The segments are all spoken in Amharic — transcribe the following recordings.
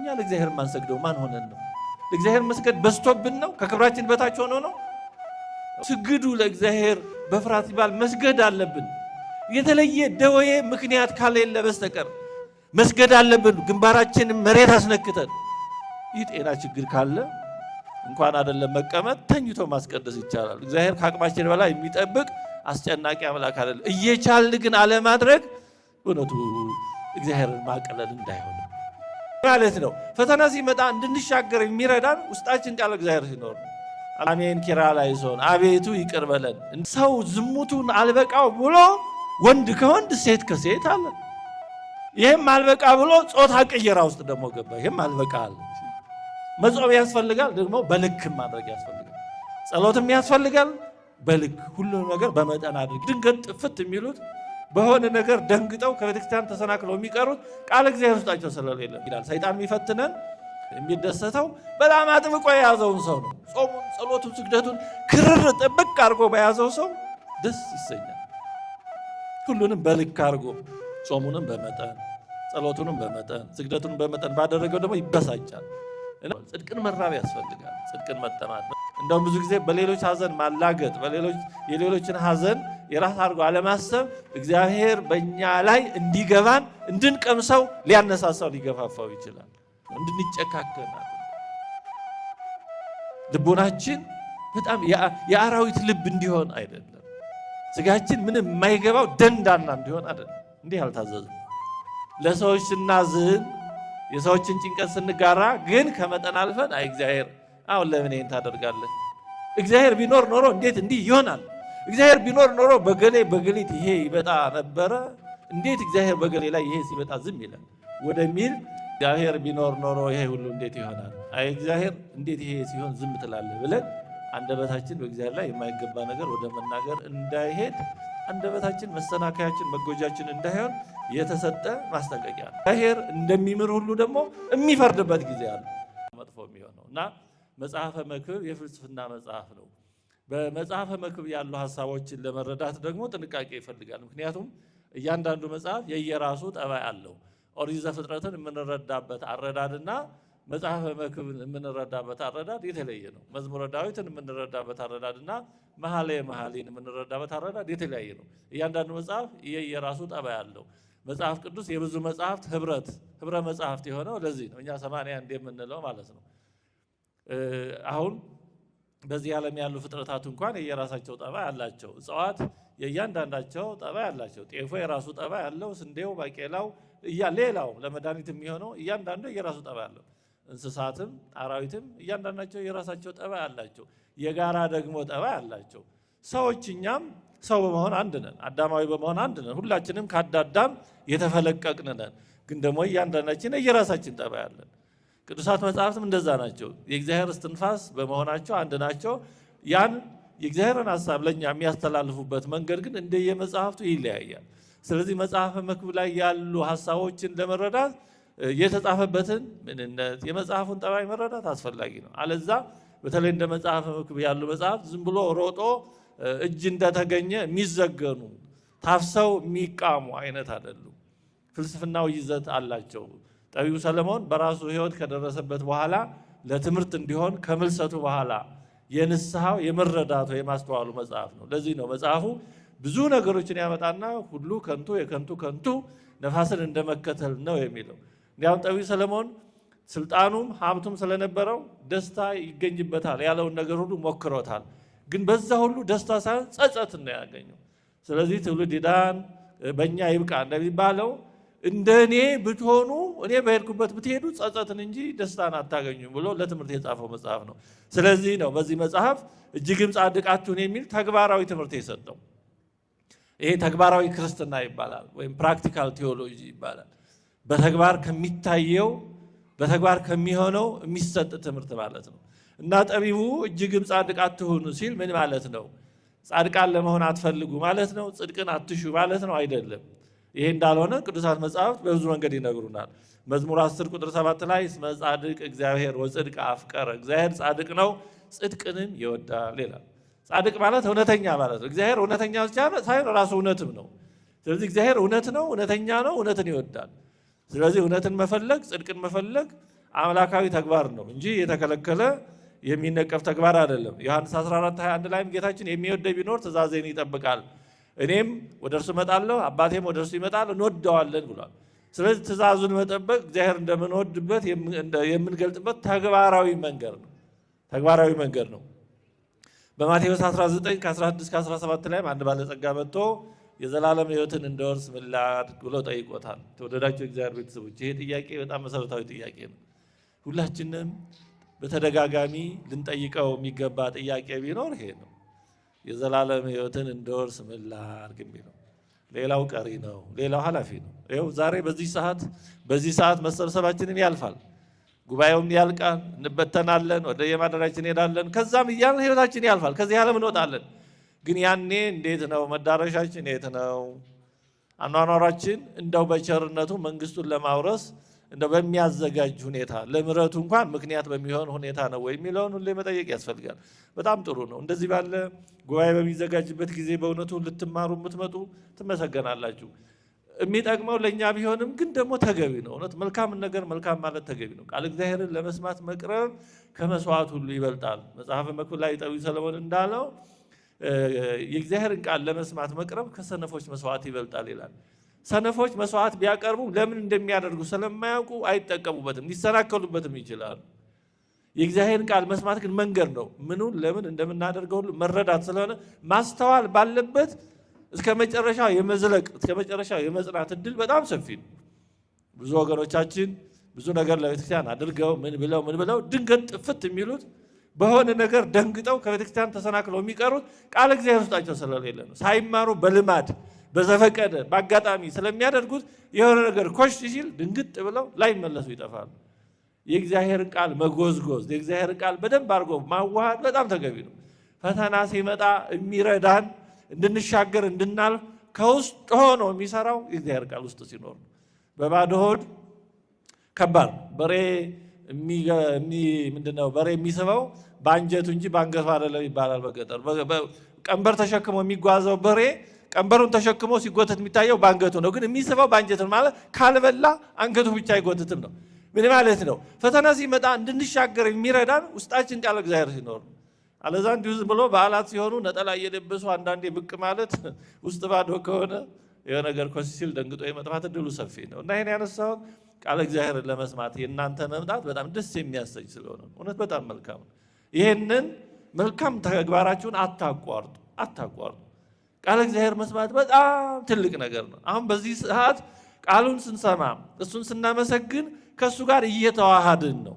እኛ ለእግዚአብሔር ማንሰግደው ማን ሆነን ነው? ለእግዚአብሔር መስገድ በስቶብን ነው? ከክብራችን በታች ሆኖ ነው? ስግዱ ለእግዚአብሔር በፍርሃት ይባል መስገድ አለብን። የተለየ ደዌ ምክንያት ካሌለ በስተቀር መስገድ አለብን። ግንባራችንን መሬት አስነክተን የጤና ችግር ካለ እንኳን አይደለም መቀመጥ ተኝቶ ማስቀደስ ይቻላል። እግዚአብሔር ከአቅማችን በላይ የሚጠብቅ አስጨናቂ አምላክ አይደለም። እየቻልን ግን አለማድረግ እውነቱ እግዚአብሔርን ማቀለል እንዳይሆን ማለት ነው። ፈተና ሲመጣ እንድንሻገር የሚረዳን ውስጣችን ቃል እግዚአብሔር ሲኖር አሜን ኪርያላይሶን አቤቱ ይቅር በለን። ሰው ዝሙቱን አልበቃው ብሎ ወንድ ከወንድ ሴት ከሴት አለ። ይሄም አልበቃ ብሎ ጾታ ቅየራ ውስጥ ደግሞ ገባ። ይሄም አልበቃል። መጾም ያስፈልጋል፣ ደግሞ በልክ ማድረግ ያስፈልጋል። ጸሎትም ያስፈልጋል በልክ። ሁሉም ነገር በመጠን አድርግ። ድንገት ጥፍት የሚሉት በሆነ ነገር ደንግጠው ከቤተክርስቲያን ተሰናክለው የሚቀሩት ቃል እግዚአብሔር ውስጣቸው ስለሌለ ይላል። ሰይጣን የሚፈትነን የሚደሰተው በጣም አጥብቆ የያዘውን ሰው ነው። ጾሙን፣ ጸሎቱን፣ ስግደቱን ክርር ጥብቅ አድርጎ በያዘው ሰው ደስ ይሰኛል። ሁሉንም በልክ አድርጎ ጾሙንም በመጠን ጸሎቱንም በመጠን ስግደቱንም በመጠን ባደረገው ደግሞ ይበሳጫል። ጽድቅን መራብ ያስፈልጋል። ጽድቅን መጠማት። እንደውም ብዙ ጊዜ በሌሎች ሐዘን ማላገጥ፣ የሌሎችን ሐዘን የራስ አድርጎ አለማሰብ እግዚአብሔር በእኛ ላይ እንዲገባን እንድንቀምሰው ሊያነሳሳው ሊገፋፋው ይችላል። እንድንጨካከናል። ልቦናችን በጣም የአራዊት ልብ እንዲሆን አይደለም። ስጋችን ምንም የማይገባው ደንዳና እንዲሆን አይደለም። እንዲህ አልታዘዝም። ለሰዎች ስናዝን የሰዎችን ጭንቀት ስንጋራ ግን ከመጠን አልፈን አይ እግዚአብሔር አሁን ለምን ይሄን ታደርጋለህ? እግዚአብሔር ቢኖር ኖሮ እንዴት እንዲህ ይሆናል? እግዚአብሔር ቢኖር ኖሮ በገሌት ይሄ ይበጣ ነበረ። እንዴት እግዚአብሔር በገሌ ላይ ይሄ ሲበጣ ዝም ይላል ወደሚል እግዚአብሔር ቢኖር ኖሮ ይሄ ሁሉ እንዴት ይሆናል? አይ እግዚአብሔር እንዴት ይሄ ሲሆን ዝም ትላለህ ብለን አንደበታችን በእግዚአብሔር ላይ የማይገባ ነገር ወደ መናገር እንዳይሄድ፣ አንደበታችን መሰናከያችን መጎጃችን እንዳይሆን የተሰጠ ማስጠንቀቂያ ነው። እግዚአብሔር እንደሚምር ሁሉ ደግሞ የሚፈርድበት ጊዜ አለ። መጥፎ የሚሆነው እና መጽሐፈ መክብብ የፍልስፍና መጽሐፍ ነው። በመጽሐፈ መክብብ ያሉ ሀሳቦችን ለመረዳት ደግሞ ጥንቃቄ ይፈልጋል። ምክንያቱም እያንዳንዱ መጽሐፍ የየራሱ ጠባይ አለው። ኦሪት ዘፍጥረትን የምንረዳበት አረዳድና መጽሐፈ መክብብን የምንረዳበት አረዳድ የተለየ ነው። መዝሙረ ዳዊትን የምንረዳበት አረዳድና መኃልየ መኃልይን የምንረዳበት አረዳድ የተለያየ ነው። እያንዳንዱ መጽሐፍ የየራሱ ጠባይ አለው። መጽሐፍ ቅዱስ የብዙ መጽሐፍት ህብረ መጽሐፍት የሆነው ለዚህ ነው። እኛ 81 የምንለው ማለት ነው። አሁን በዚህ ዓለም ያሉ ፍጥረታት እንኳን የየራሳቸው ጠባይ አላቸው። እጽዋት የእያንዳንዳቸው ጠባይ አላቸው። ጤፎ የራሱ ጠባይ አለው። ስንዴው፣ ባቄላው፣ ሌላው ለመድኃኒት የሚሆነው እያንዳንዱ የራሱ ጠባይ አለው። እንስሳትም አራዊትም እያንዳንዳቸው የራሳቸው ጠባይ አላቸው። የጋራ ደግሞ ጠባይ አላቸው። ሰዎች እኛም ሰው በመሆን አንድ ነን። አዳማዊ በመሆን አንድ ነን። ሁላችንም ከአዳም የተፈለቀቅን ነን። ግን ደግሞ እያንዳንዳችን የራሳችን ጠባይ አለን። ቅዱሳት መጽሐፍትም እንደዛ ናቸው። የእግዚአብሔር እስትንፋስ በመሆናቸው አንድ ናቸው። ያን የእግዚአብሔርን ሐሳብ ለኛ የሚያስተላልፉበት መንገድ ግን እንደየመጽሐፍቱ ይለያያል። ስለዚህ መጽሐፈ መክብብ ላይ ያሉ ሐሳቦችን ለመረዳት የተጻፈበትን ምንነት የመጽሐፉን ጠባይ መረዳት አስፈላጊ ነው። አለዛ በተለይ እንደ መጽሐፈ መክብብ ያሉ መጽሐፍት ዝም ብሎ ሮጦ እጅ እንደተገኘ የሚዘገኑ ታፍሰው የሚቃሙ አይነት አይደሉም። ፍልስፍናው ይዘት አላቸው። ጠቢቡ ሰለሞን በራሱ ሕይወት ከደረሰበት በኋላ ለትምህርት እንዲሆን ከምልሰቱ በኋላ የንስሐው የመረዳቱ የማስተዋሉ መጽሐፍ ነው። ለዚህ ነው መጽሐፉ ብዙ ነገሮችን ያመጣና ሁሉ ከንቱ የከንቱ ከንቱ ነፋስን እንደመከተል ነው የሚለው። እንዲያውም ጠቢቡ ሰለሞን ስልጣኑም ሀብቱም ስለነበረው ደስታ ይገኝበታል ያለውን ነገር ሁሉ ሞክሮታል። ግን በዛ ሁሉ ደስታ ሳይሆን ጸጸት ነው ያገኘው። ስለዚህ ትውልድ ይዳን በእኛ ይብቃ እንደሚባለው እንደ እኔ ብትሆኑ እኔ በሄድኩበት ብትሄዱ ጸጸትን እንጂ ደስታን አታገኙም ብሎ ለትምህርት የጻፈው መጽሐፍ ነው። ስለዚህ ነው በዚህ መጽሐፍ እጅግም ጻድቅ አትሁን የሚል ተግባራዊ ትምህርት የሰጠው። ይሄ ተግባራዊ ክርስትና ይባላል፣ ወይም ፕራክቲካል ቴዎሎጂ ይባላል። በተግባር ከሚታየው በተግባር ከሚሆነው የሚሰጥ ትምህርት ማለት ነው። እና ጠቢቡ እጅግም ጻድቅ አትሁኑ ሲል ምን ማለት ነው? ጻድቃን ለመሆን አትፈልጉ ማለት ነው? ጽድቅን አትሹ ማለት ነው? አይደለም። ይሄ እንዳልሆነ ቅዱሳት መጽሐፍት በብዙ መንገድ ይነግሩናል። መዝሙር 10 ቁጥር 7 ላይ እስመ ጻድቅ እግዚአብሔር ወጽድቅ አፍቀረ፣ እግዚአብሔር ጻድቅ ነው ጽድቅንም ይወዳል ይላል። ጻድቅ ማለት እውነተኛ ማለት ነው። እግዚአብሔር እውነተኛ ሳይሆን ራሱ እውነትም ነው። ስለዚህ እግዚአብሔር እውነት ነው፣ እውነተኛ ነው፣ እውነትን ይወዳል። ስለዚህ እውነትን መፈለግ፣ ጽድቅን መፈለግ አምላካዊ ተግባር ነው እንጂ የተከለከለ የሚነቀፍ ተግባር አይደለም። ዮሐንስ 14:21 ላይም ጌታችን የሚወደኝ ቢኖር ትእዛዜን ይጠብቃል፣ እኔም ወደ እርሱ እመጣለሁ፣ አባቴም ወደ እርሱ ይመጣል፣ እንወደዋለን ብሏል። ስለዚህ ትእዛዙን መጠበቅ እግዚአብሔር እንደምንወድበት የምንገልጥበት ተግባራዊ መንገድ ነው። በማቴዎስ 19:16-17 ላይም አንድ ባለጸጋ መጥቶ የዘላለም ሕይወትን እንደወርስ ምን ላድርግ ብሎ ጠይቆታል። ተወደዳችሁ እግዚአብሔር ቤተሰቦች፣ ይሄ ጥያቄ በጣም መሰረታዊ ጥያቄ ነው። ሁላችንም በተደጋጋሚ ልንጠይቀው የሚገባ ጥያቄ ቢኖር ይሄ ነው። የዘላለም ሕይወትን እንደወርስ ምን ላድርግ የሚለው። ሌላው ቀሪ ነው፣ ሌላው ኃላፊ ነው። ይኸው ዛሬ በዚህ ሰዓት መሰብሰባችንን ያልፋል፣ ጉባኤውም ያልቃል፣ እንበተናለን፣ ወደ የማደሪያችን እንሄዳለን፣ ከዛም እያልን ሕይወታችን ያልፋል፣ ከዚህ ዓለም እንወጣለን። ግን ያኔ እንዴት ነው መዳረሻችን? የት ነው አኗኗራችን? እንደው በቸርነቱ መንግስቱን ለማውረስ እንደው በሚያዘጋጅ ሁኔታ ለምሕረቱ እንኳን ምክንያት በሚሆን ሁኔታ ነው ወይ የሚለውን ሁሌ መጠየቅ ያስፈልጋል። በጣም ጥሩ ነው። እንደዚህ ባለ ጉባኤ በሚዘጋጅበት ጊዜ በእውነቱ ልትማሩ የምትመጡ ትመሰገናላችሁ። የሚጠቅመው ለእኛ ቢሆንም ግን ደግሞ ተገቢ ነው። እውነት መልካምን ነገር መልካም ማለት ተገቢ ነው። ቃል እግዚአብሔርን ለመስማት መቅረብ ከመስዋዕት ሁሉ ይበልጣል። መጽሐፈ መክብብ ላይ ጠቢቡ ሰለሞን እንዳለው የእግዚአብሔርን ቃል ለመስማት መቅረብ ከሰነፎች መስዋዕት ይበልጣል ይላል። ሰነፎች መስዋዕት ቢያቀርቡ ለምን እንደሚያደርጉ ስለማያውቁ አይጠቀሙበትም፣ ሊሰናከሉበትም ይችላሉ። የእግዚአብሔርን ቃል መስማት ግን መንገድ ነው። ምኑን ለምን እንደምናደርገው ሁሉ መረዳት ስለሆነ ማስተዋል ባለበት እስከ መጨረሻው የመዝለቅ እስከ መጨረሻው የመጽናት እድል በጣም ሰፊ ነው። ብዙ ወገኖቻችን ብዙ ነገር ለቤተክርስቲያን አድርገው ምን ብለው ድንገት ጥፍት የሚሉት በሆነ ነገር ደንግጠው ከቤተክርስቲያን ተሰናክለው የሚቀሩት ቃል እግዚአብሔር ውስጣቸው ስለሌለ ነው። ሳይማሩ በልማድ በዘፈቀደ በአጋጣሚ ስለሚያደርጉት የሆነ ነገር ኮሽ ሲል ድንግጥ ብለው ላይመለሱ ይጠፋሉ። የእግዚአብሔርን ቃል መጎዝጎዝ፣ የእግዚአብሔርን ቃል በደንብ አድርጎ ማዋሃድ በጣም ተገቢ ነው። ፈተና ሲመጣ የሚረዳን እንድንሻገር እንድናልፍ ከውስጥ ሆኖ የሚሰራው የእግዚአብሔር ቃል ውስጥ ሲኖር፣ በባዶ ሆድ ከባድ በሬ ምንድነው በሬ የሚስበው በአንጀቱ እንጂ በአንገቱ አይደለም ይባላል በገጠር። ቀንበር ተሸክሞ የሚጓዘው በሬ ቀንበሩን ተሸክሞ ሲጎተት የሚታየው በአንገቱ ነው፣ ግን የሚስበው በአንጀቱ ነው። ማለት ካልበላ አንገቱ ብቻ አይጎትትም ነው። ምን ማለት ነው? ፈተና ሲመጣ እንድንሻገር የሚረዳን ውስጣችን ቃል እግዚአብሔር ሲኖር። አለዛ እንዲሁ ዝም ብሎ በዓላት ሲሆኑ ነጠላ እየለበሱ አንዳንዴ ብቅ ማለት ውስጥ ባዶ ከሆነ የሆነ ነገር ኮስ ሲል ደንግጦ የመጥፋት እድሉ ሰፊ ነው እና ይሄን ያነሳሁት ቃል እግዚአብሔርን ለመስማት የእናንተ መምጣት በጣም ደስ የሚያሰኝ ስለሆነ እውነት በጣም መልካም ነው። ይሄንን መልካም ተግባራችሁን አታቋርጡ። ቃል እግዚአብሔር መስማት በጣም ትልቅ ነገር ነው። አሁን በዚህ ሰዓት ቃሉን ስንሰማ እሱን ስናመሰግን ከእሱ ጋር እየተዋሃድን ነው።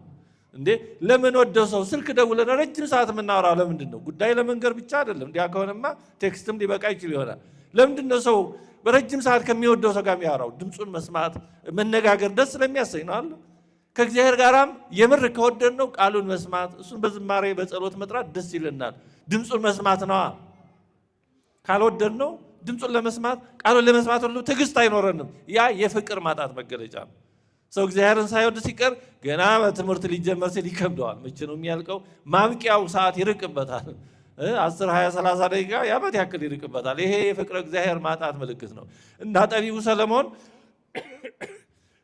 እንዴ ለምን ወደው ሰው ስልክ ደውለን ረጅም ሰዓት የምናወራው ለምንድን ነው? ጉዳይ ለመንገር ብቻ አይደለም። እንዲያ ከሆነማ ቴክስትም ሊበቃ ይችል ይሆናል። ለምንድን ነው ሰው በረጅም ሰዓት ከሚወደው ሰው ጋር የሚያወራው? ድምፁን መስማት መነጋገር ደስ ስለሚያሰኝ ነው አለ። ከእግዚአብሔር ጋራም የምር ከወደድ ነው ቃሉን መስማት፣ እሱን በዝማሬ በጸሎት መጥራት ደስ ይለናል። ድምፁን መስማት ነዋ። ካልወደድ ነው ድምፁን ለመስማት ቃሉን ለመስማት ሁሉ ትዕግስት አይኖረንም። ያ የፍቅር ማጣት መገለጫ ነው። ሰው እግዚአብሔርን ሳይወድ ሲቀር ገና በትምህርት ሊጀመር ሲል ይከብደዋል። መቼ ነው የሚያልቀው? ማብቂያው ሰዓት ይርቅበታል። 10፣ 20፣ 30 ደቂቃ የዓመት ያክል ይርቅበታል። ይሄ የፍቅረ እግዚአብሔር ማጣት ምልክት ነው እና ጠቢቡ ሰለሞን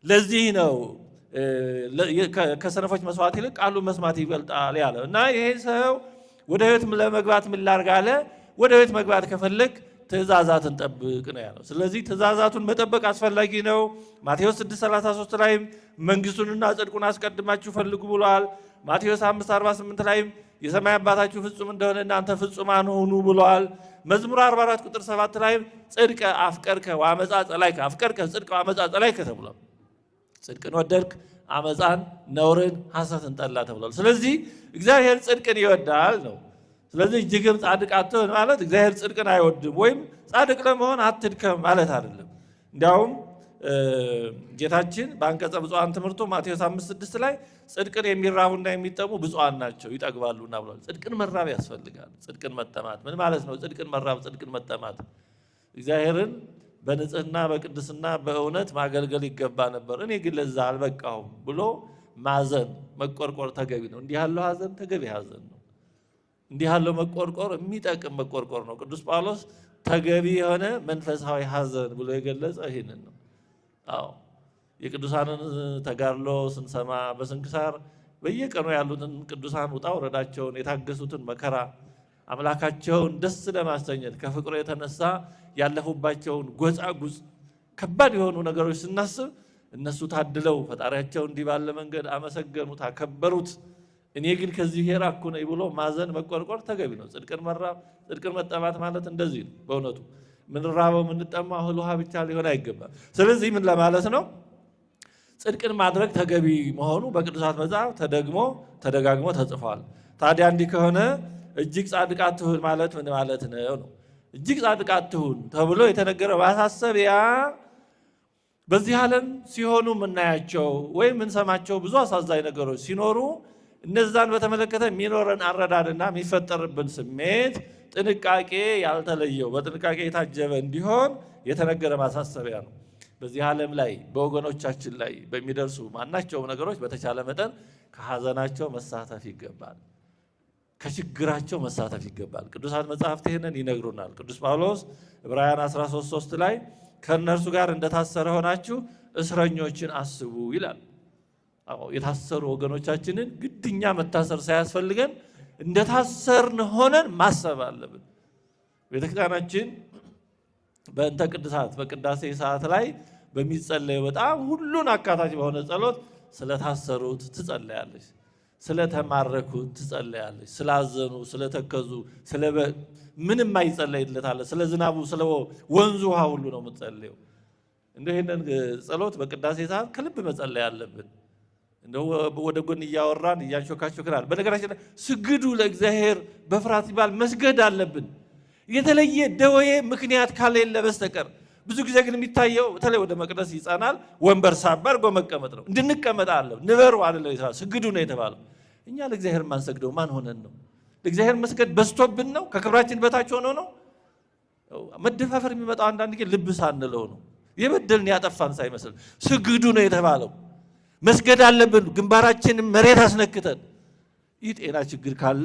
ለዚህ ነው ከሰነፎች መስዋዕት ይልቅ ቃሉን መስማት ይበልጣል ያለው እና ይሄ ሰው ወደ ሕይወት ለመግባት ምን ላድርግ አለ። ወደ ሕይወት መግባት ከፈለግ ትእዛዛትን ጠብቅ ነው ያለው። ስለዚህ ትእዛዛቱን መጠበቅ አስፈላጊ ነው። ማቴዎስ 6:33 ላይም መንግስቱንና ጽድቁን አስቀድማችሁ ፈልጉ ብሏል። ማቴዎስ 5:48 ላይም የሰማይ አባታችሁ ፍጹም እንደሆነ እናንተ ፍጹማን ሁኑ ብሏል። መዝሙር 44:7 ላይም ጽድቀ አፍቀርከ ወአመፃ ጸላይከ፣ አፍቀርከ ጽድቀ ወአመፃ ጸላይከ ተብሏል። ጽድቅን ወደድክ፣ አመፃን፣ ነውርን፣ ሐሰትን ጠላ ተብሏል። ስለዚህ እግዚአብሔር ጽድቅን ይወዳል ነው። ስለዚህ እጅግም ጻድቅ አትሁን ማለት እግዚአብሔር ጽድቅን አይወድም ወይም ጻድቅ ለመሆን አትድከም ማለት አይደለም። እንዲያውም ጌታችን በአንቀጸ ብፁዓን ትምህርቱ ማቴዎስ 5:6 ላይ ጽድቅን የሚራቡና የሚጠሙ ብፁዓን ናቸው ይጠግባሉና ብሏል። ጽድቅን መራብ ያስፈልጋል። ጽድቅን መጠማት ምን ማለት ነው? ጽድቅን መራብ፣ ጽድቅን መጠማት እግዚአብሔርን በንጽህና በቅድስና በእውነት ማገልገል ይገባ ነበር፣ እኔ ግን ለዛ አልበቃሁም ብሎ ማዘን መቆርቆር ተገቢ ነው። እንዲህ ያለው ሐዘን ተገቢ ሐዘን ነው። እንዲህ ያለው መቆርቆር የሚጠቅም መቆርቆር ነው። ቅዱስ ጳውሎስ ተገቢ የሆነ መንፈሳዊ ሐዘን ብሎ የገለጸ ይህንን ነው። አዎ የቅዱሳንን ተጋድሎ ስንሰማ በስንክሳር በየቀኑ ያሉትን ቅዱሳን ውጣ ውረዳቸውን የታገሱትን መከራ አምላካቸውን ደስ ለማሰኘት ከፍቅሩ የተነሳ ያለፉባቸውን ጎጻጉጽ ከባድ የሆኑ ነገሮች ስናስብ እነሱ ታድለው ፈጣሪያቸው እንዲህ ባለ መንገድ አመሰገኑት፣ አከበሩት። እኔ ግን ከዚህ የራኩ ነኝ ብሎ ማዘን መቆርቆር ተገቢ ነው። ጽድቅን መራብ ጽድቅን መጠማት ማለት እንደዚህ ነው። በእውነቱ ምንራበው ምንጠማው እህል ውሃ ብቻ ሊሆን አይገባም። ስለዚህ ምን ለማለት ነው? ጽድቅን ማድረግ ተገቢ መሆኑ በቅዱሳት መጽሐፍ ተደጋግሞ ተጽፏል። ታዲያ እንዲህ ከሆነ እጅግ ጻድቅ አትሁን ማለት ምን ማለት ነው? እጅግ ጻድቅ አትሁን ተብሎ የተነገረ ማሳሰቢያ በዚህ ዓለም ሲሆኑ የምናያቸው ወይም የምንሰማቸው ብዙ አሳዛኝ ነገሮች ሲኖሩ እነዛን በተመለከተ የሚኖረን አረዳድና የሚፈጠርብን ስሜት ጥንቃቄ ያልተለየው በጥንቃቄ የታጀበ እንዲሆን የተነገረ ማሳሰቢያ ነው። በዚህ ዓለም ላይ በወገኖቻችን ላይ በሚደርሱ ማናቸውም ነገሮች በተቻለ መጠን ከሐዘናቸው መሳተፍ ይገባል፣ ከችግራቸው መሳተፍ ይገባል። ቅዱሳት መጻሕፍት ይህንን ይነግሩናል። ቅዱስ ጳውሎስ ዕብራውያን 13:3 ላይ ከእነርሱ ጋር እንደታሰረ ሆናችሁ እስረኞችን አስቡ ይላል። የታሰሩ ወገኖቻችንን ግድኛ መታሰር ሳያስፈልገን እንደታሰርን ሆነን ማሰብ አለብን። ቤተክርስቲያናችን በእንተ ቅድሳት በቅዳሴ ሰዓት ላይ በሚጸለየው በጣም ሁሉን አካታች በሆነ ጸሎት ስለታሰሩት ትጸለያለች፣ ስለተማረኩት ትጸለያለች፣ ስላዘኑ ስለተከዙ ምንም አይጸለይለታል። ስለ ዝናቡ ስለ ወንዙ ውሃ ሁሉ ነው የምትጸለየው። ይህንን ጸሎት በቅዳሴ ሰዓት ከልብ መጸለይ አለብን። ወደ ጎን እያወራን እያንሾካሾክናል። በነገራችን ላይ ስግዱ ለእግዚአብሔር በፍርሃት ሲባል መስገድ አለብን፣ የተለየ ደዌ ምክንያት ካሌለ በስተቀር። ብዙ ጊዜ ግን የሚታየው በተለይ ወደ መቅደስ ይጸናል፣ ወንበር ሳብ አድርጎ መቀመጥ ነው። እንድንቀመጥ አለ ንበሩ አይደለም የተባለው፣ ስግዱ ነው የተባለው። እኛ ለእግዚአብሔር ማንሰግደው ማን ሆነን ነው? ለእግዚአብሔር መስገድ በዝቶብን ነው? ከክብራችን በታች ሆኖ ነው? መደፋፈር የሚመጣው አንዳንድ ጊዜ ልብ ሳንለው ነው፣ የበደልን ያጠፋን ሳይመስል። ስግዱ ነው የተባለው። መስገድ አለብን፣ ግንባራችንን መሬት አስነክተን። ይህ ጤና ችግር ካለ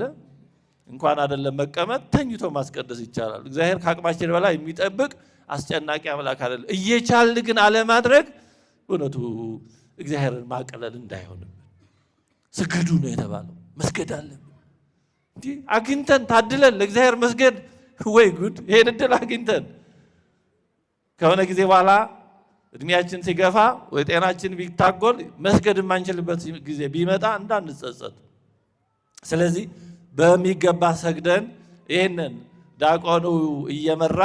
እንኳን አይደለም መቀመጥ ተኝቶ ማስቀደስ ይቻላል። እግዚአብሔር ከአቅማችን በላይ የሚጠብቅ አስጨናቂ አምላክ አይደለም። እየቻልን ግን አለማድረግ እውነቱ እግዚአብሔርን ማቅለል እንዳይሆንም ስግዱ ነው የተባለው። መስገድ አለብን። እንዲህ አግኝተን ታድለን ለእግዚአብሔር መስገድ፣ ወይ ጉድ! ይሄን እድል አግኝተን ከሆነ ጊዜ በኋላ እድሜያችን ሲገፋ ወይ ጤናችን ቢታጎል መስገድ የማንችልበት ጊዜ ቢመጣ እንዳንጸጸት። ስለዚህ በሚገባ ሰግደን ይህንን ዲያቆኑ እየመራ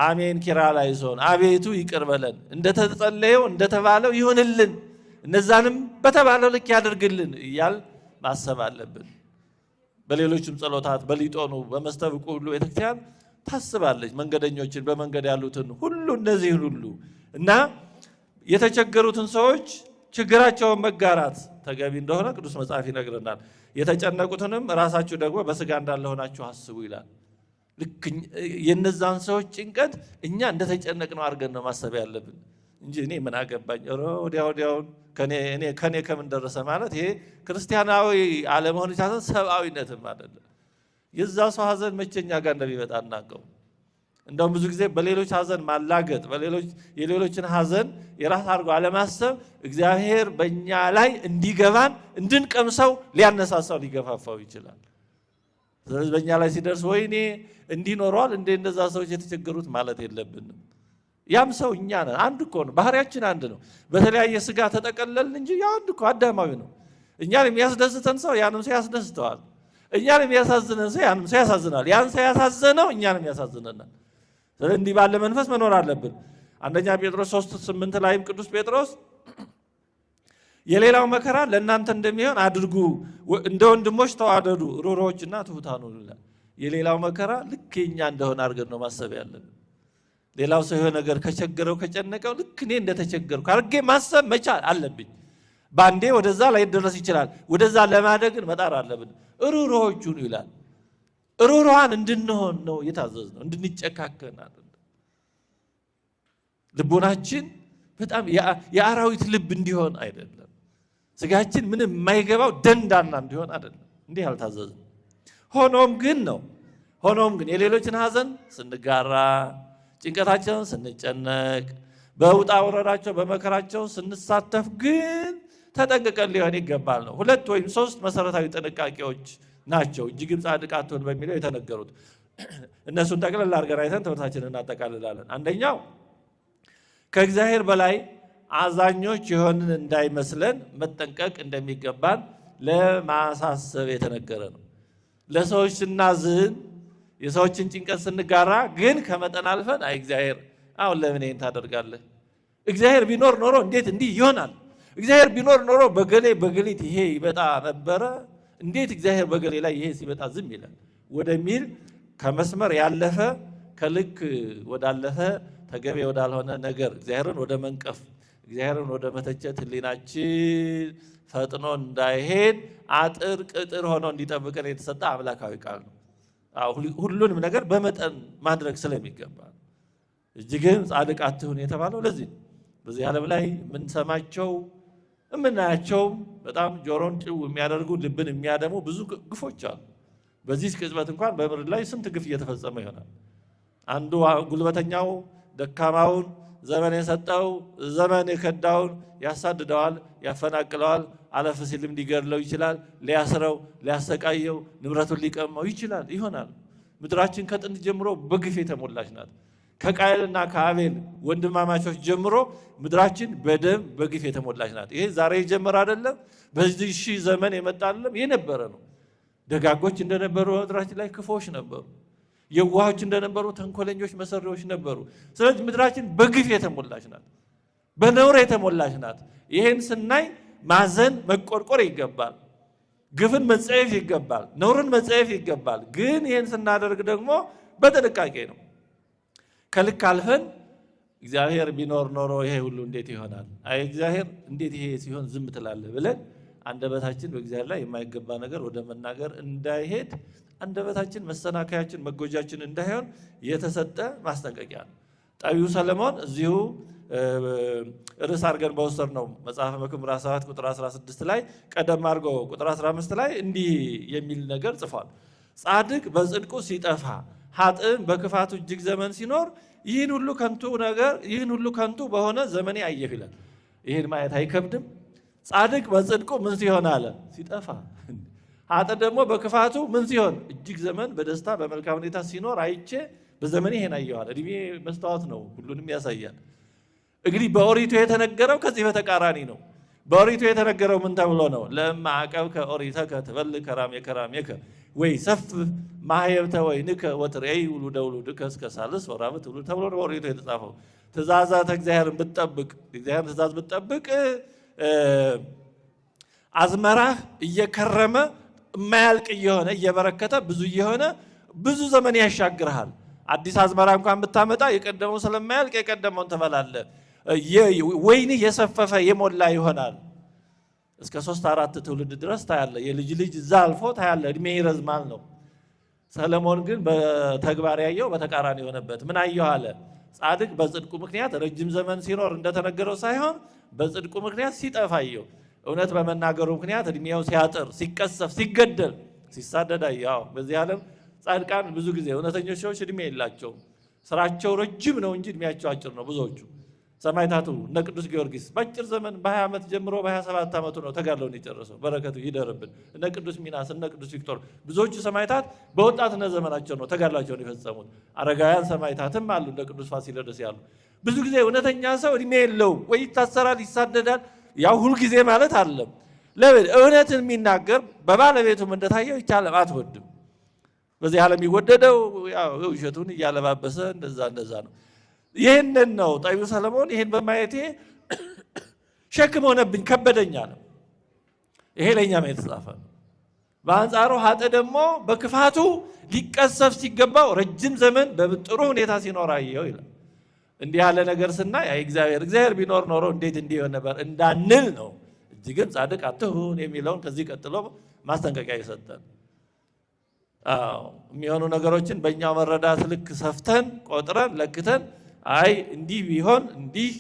አሜን ኪርያላይሶን አቤቱ ይቅር በለን እንደተጸለየው እንደተባለው ይሁንልን፣ እነዛንም በተባለው ልክ ያደርግልን እያል ማሰብ አለብን። በሌሎችም ጸሎታት በሊጦኑ በመስተብቁ ሁሉ ቤተክርስቲያን ታስባለች መንገደኞችን፣ በመንገድ ያሉትን ሁሉ እነዚህን ሁሉ እና የተቸገሩትን ሰዎች ችግራቸውን መጋራት ተገቢ እንደሆነ ቅዱስ መጽሐፍ ይነግረናል። የተጨነቁትንም ራሳችሁ ደግሞ በስጋ እንዳለሆናችሁ አስቡ ይላል። ልክ የነዛን ሰዎች ጭንቀት እኛ እንደተጨነቅነው አድርገን ነው ማሰብ ያለብን እንጂ እኔ ምን አገባኝ ወዲያውን ከኔ ከምን ደረሰ ማለት ይሄ ክርስቲያናዊ አለመሆን ሳይሆን ሰብአዊነትም አይደለም። የዛ ሰው ሀዘን መቼኛ ጋር እንደሚመጣ እናውቀው። እንደውም ብዙ ጊዜ በሌሎች ሀዘን ማላገጥ፣ የሌሎችን ሀዘን የራስ አድርጎ አለማሰብ እግዚአብሔር በእኛ ላይ እንዲገባን እንድንቀምሰው ሊያነሳሳው ሊገፋፋው ይችላል። ስለዚህ በእኛ ላይ ሲደርስ ወይኔ እንዲኖረዋል እንደዛ ሰዎች የተቸገሩት ማለት የለብንም። ያም ሰው እኛ ነን። አንድ እኮ ነው፣ ባህሪያችን አንድ ነው። በተለያየ ስጋ ተጠቀለልን እንጂ ያው አንድ እኮ አዳማዊ ነው። እኛን የሚያስደስተን ሰው ያንም ሰው ያስደስተዋል። እኛን የሚያሳዝነን ሰው ያንም ሰው ያሳዝናል። ያን ሰው ያሳዘነው እኛንም ያሳዝነናል። ስለዚህ እንዲህ ባለ መንፈስ መኖር አለብን። አንደኛ ጴጥሮስ 3:8 ላይም ቅዱስ ጴጥሮስ የሌላው መከራ ለእናንተ እንደሚሆን አድርጉ፣ እንደ ወንድሞች ተዋደዱ፣ ሩሮዎችና ትሑታን ሁኑ ይላል። የሌላው መከራ ልክ የኛ እንደሆነ አድርገን ነው ማሰብ ያለብን። ሌላው ሰው የሆነ ነገር ከቸገረው ከጨነቀው ልክ እኔ እንደተቸገርኩ አድርጌ ማሰብ መቻል አለብኝ። ባንዴ ወደዛ ላይ ደረስ ይችላል። ወደዛ ለማደግን መጣር አለብን። ሩሮዎች ሁኑ ይላል። ሩሮዋን እንድንሆን ነው የታዘዝነው፣ እንድንጨካከን አይደለም። ልቦናችን በጣም የአራዊት ልብ እንዲሆን አይደለም። ስጋችን ምንም የማይገባው ደንዳና እንዲሆን አይደለም። እንዲህ አልታዘዝም። ሆኖም ግን የሌሎችን ሀዘን ስንጋራ፣ ጭንቀታቸውን ስንጨነቅ፣ በውጣ ውረዳቸው በመከራቸው ስንሳተፍ ግን ተጠንቅቀን ሊሆን ይገባል ነው። 2 ወይም 3 መሰረታዊ ጥንቃቄዎች ናቸው እጅግም ጻድቅ አትሁን በሚለው የተነገሩት። እነሱን ጠቅለል አድርገን አይተን ትምህርታችንን እናጠቃልላለን። አንደኛው ከእግዚአብሔር በላይ አዛኞች የሆንን እንዳይመስለን መጠንቀቅ እንደሚገባን ለማሳሰብ የተነገረ ነው። ለሰዎች ስናዝን፣ የሰዎችን ጭንቀት ስንጋራ ግን ከመጠን አልፈን አይ እግዚአብሔር አሁን ለምን ይሄን ታደርጋለህ? እግዚአብሔር ቢኖር ኖሮ እንዴት እንዲህ ይሆናል? እግዚአብሔር ቢኖር ኖሮ በገሌት ይሄ ይመጣ ነበረ፣ እንዴት እግዚአብሔር በገሌ ላይ ይሄ ሲመጣ ዝም ይላል ወደሚል ከመስመር ያለፈ ከልክ ወዳለፈ ተገቢ ወዳልሆነ ነገር እግዚአብሔርን ወደ መንቀፍ እግዚአብሔርን ወደ መተቸት ሕሊናችን ፈጥኖ እንዳይሄድ አጥር ቅጥር ሆኖ እንዲጠብቀን የተሰጠ አምላካዊ ቃል ነው። ሁሉንም ነገር በመጠን ማድረግ ስለሚገባ እጅግም ጻድቅ አትሁን የተባለው ለዚህ ነው። በዚህ ዓለም ላይ የምንሰማቸው የምናያቸው በጣም ጆሮን ጭው የሚያደርጉ ልብን የሚያደሙ ብዙ ግፎች አሉ። በዚህ ቅጽበት እንኳን በምድር ላይ ስንት ግፍ እየተፈጸመ ይሆናል። አንዱ ጉልበተኛው ደካማውን ዘመን የሰጠው ዘመን የከዳውን ያሳድደዋል፣ ያፈናቅለዋል፣ አለፍ ሲልም ሊገድለው ይችላል፣ ሊያስረው፣ ሊያሰቃየው፣ ንብረቱን ሊቀማው ይችላል ይሆናል። ምድራችን ከጥንት ጀምሮ በግፍ የተሞላች ናት። ከቃየልና ከአቤል ወንድማማቾች ጀምሮ ምድራችን በደም በግፍ የተሞላች ናት። ይሄ ዛሬ የጀመረ አይደለም፣ በዚህ ሺህ ዘመን የመጣ አይደለም፣ የነበረ ነው። ደጋጎች እንደነበሩ ምድራችን ላይ ክፉዎች ነበሩ። የዋሆች እንደነበሩ ተንኮለኞች መሰሪዎች ነበሩ። ስለዚህ ምድራችን በግፍ የተሞላች ናት፣ በነውር የተሞላች ናት። ይሄን ስናይ ማዘን መቆርቆር ይገባል። ግፍን መጸየፍ ይገባል። ነውርን መጸየፍ ይገባል። ግን ይሄን ስናደርግ ደግሞ በጥንቃቄ ነው። ከልክ አልፈን እግዚአብሔር ቢኖር ኖሮ ይሄ ሁሉ እንዴት ይሆናል? አይ እግዚአብሔር እንዴት ይሄ ሲሆን ዝም ትላለህ ብለን አንደበታችን በእግዚአብሔር ላይ የማይገባ ነገር ወደ መናገር እንዳይሄድ፣ አንደበታችን መሰናከያችን መጎጃችን እንዳይሆን የተሰጠ ማስጠንቀቂያ ነው። ጠቢቡ ሰለሞን እዚሁ ርዕስ አድርገን በወሰድነው መጽሐፈ መክብብ ምዕራፍ 7 ቁጥር 16 ላይ ቀደም አድርጎ ቁጥር 15 ላይ እንዲህ የሚል ነገር ጽፏል። ጻድቅ በጽድቁ ሲጠፋ ኃጥእም በክፋቱ እጅግ ዘመን ሲኖር ይህን ሁሉ ከንቱ በሆነ ዘመኔ አየሁ ይላል። ይህን ማየት አይከብድም? ጻድቅ በጽድቁ ምን ሲሆን አለ? ሲጠፋ። ኃጥእ ደግሞ በክፋቱ ምን ሲሆን? እጅግ ዘመን በደስታ በመልካም ሁኔታ ሲኖር አይቼ በዘመኔ ይሄን አየኋል። እድሜ መስታወት ነው፣ ሁሉንም ያሳያል። እንግዲህ በኦሪቱ የተነገረው ከዚህ በተቃራኒ ነው። በኦሪቱ የተነገረው ምን ተብሎ ነው? ለእማ አቀብከ ኦሪተከ ትበልዕ ከራሜከ ወይ ሰፍ ማህየብተ ወይንከ ወትሬይ ውሉደ ውሉድከ እስከ ሳልስ ወራብ ትውልድ ተብሎ ነው በኦሪቱ የተጻፈው። ትእዛዛተ እግዚአብሔርን ብትጠብቅ፣ እግዚአብሔርን ትእዛዝ ብትጠብቅ አዝመራህ እየከረመ የማያልቅ እየሆነ እየበረከተ ብዙ እየሆነ ብዙ ዘመን ያሻግርሃል። አዲስ አዝመራ እንኳን ብታመጣ የቀደመው ስለማያልቅ የቀደመውን ትበላለህ። ወይንህ የሰፈፈ የሞላ ይሆናል። እስከ 3-4 ትውልድ ድረስ ታያለ። የልጅ ልጅ እዛ አልፎ ታያለ። እድሜ ይረዝማል ነው። ሰለሞን ግን በተግባር ያየው በተቃራኒ የሆነበት ምን አየሁ አለ? ጻድቅ በጽድቁ ምክንያት ረጅም ዘመን ሲኖር እንደተነገረው ሳይሆን በጽድቁ ምክንያት ሲጠፋ አየሁ። እውነት በመናገሩ ምክንያት እድሜው ሲያጥር፣ ሲቀሰፍ፣ ሲገደል፣ ሲሳደድ አየሁ። በዚህ ዓለም ጻድቃን ብዙ ጊዜ እውነተኞች ሰዎች እድሜ የላቸውም። ስራቸው ረጅም ነው እንጂ እድሜያቸው አጭር ነው። ብዙዎቹ ሰማዕታቱ እነ ቅዱስ ጊዮርጊስ በአጭር ዘመን በ20 ዓመት ጀምሮ በ27 ዓመቱ ነው ተጋድለውን የጨረሰው። በረከቱ ይደርብን። እነ ቅዱስ ሚናስ እነ ቅዱስ ቪክቶር ብዙዎቹ ሰማዕታት በወጣትነት ዘመናቸው ነው ተጋድላቸውን የፈጸሙት። አረጋውያን ሰማዕታትም አሉ እንደ ቅዱስ ፋሲለደስ ያሉ። ብዙ ጊዜ እውነተኛ ሰው እድሜ የለውም፣ ወይ ይታሰራል፣ ይሳደዳል። ያው ሁልጊዜ ማለት አለም ለምን እውነትን የሚናገር በባለቤቱም እንደታየው ይቻለም አትወድም። በዚህ ዓለም የሚወደደው ያው ውሸቱን እያለባበሰ እንደዛ ነው። ይህንን ነው ጠቢቡ ሰለሞን ይህን በማየቴ ሸክም ሆነብኝ ከበደኛ ነው። ይሄ ለእኛም የተጻፈ ነው። በአንጻሩ ኃጥእ ደግሞ በክፋቱ ሊቀሰፍ ሲገባው ረጅም ዘመን በጥሩ ሁኔታ ሲኖር አየው ይላል። እንዲህ ያለ ነገር ስናይ እግዚአብሔር ቢኖር ኖሮ እንዴት እንዲሆን ነበር እንዳንል ነው። እጅግም ጻድቅ አትሁን የሚለውን ከዚህ ቀጥሎ ማስጠንቀቂያ ይሰጠን። የሚሆኑ ነገሮችን በእኛው መረዳት ልክ ሰፍተን ቆጥረን ለክተን እንዲህ ቢሆን እንዲህ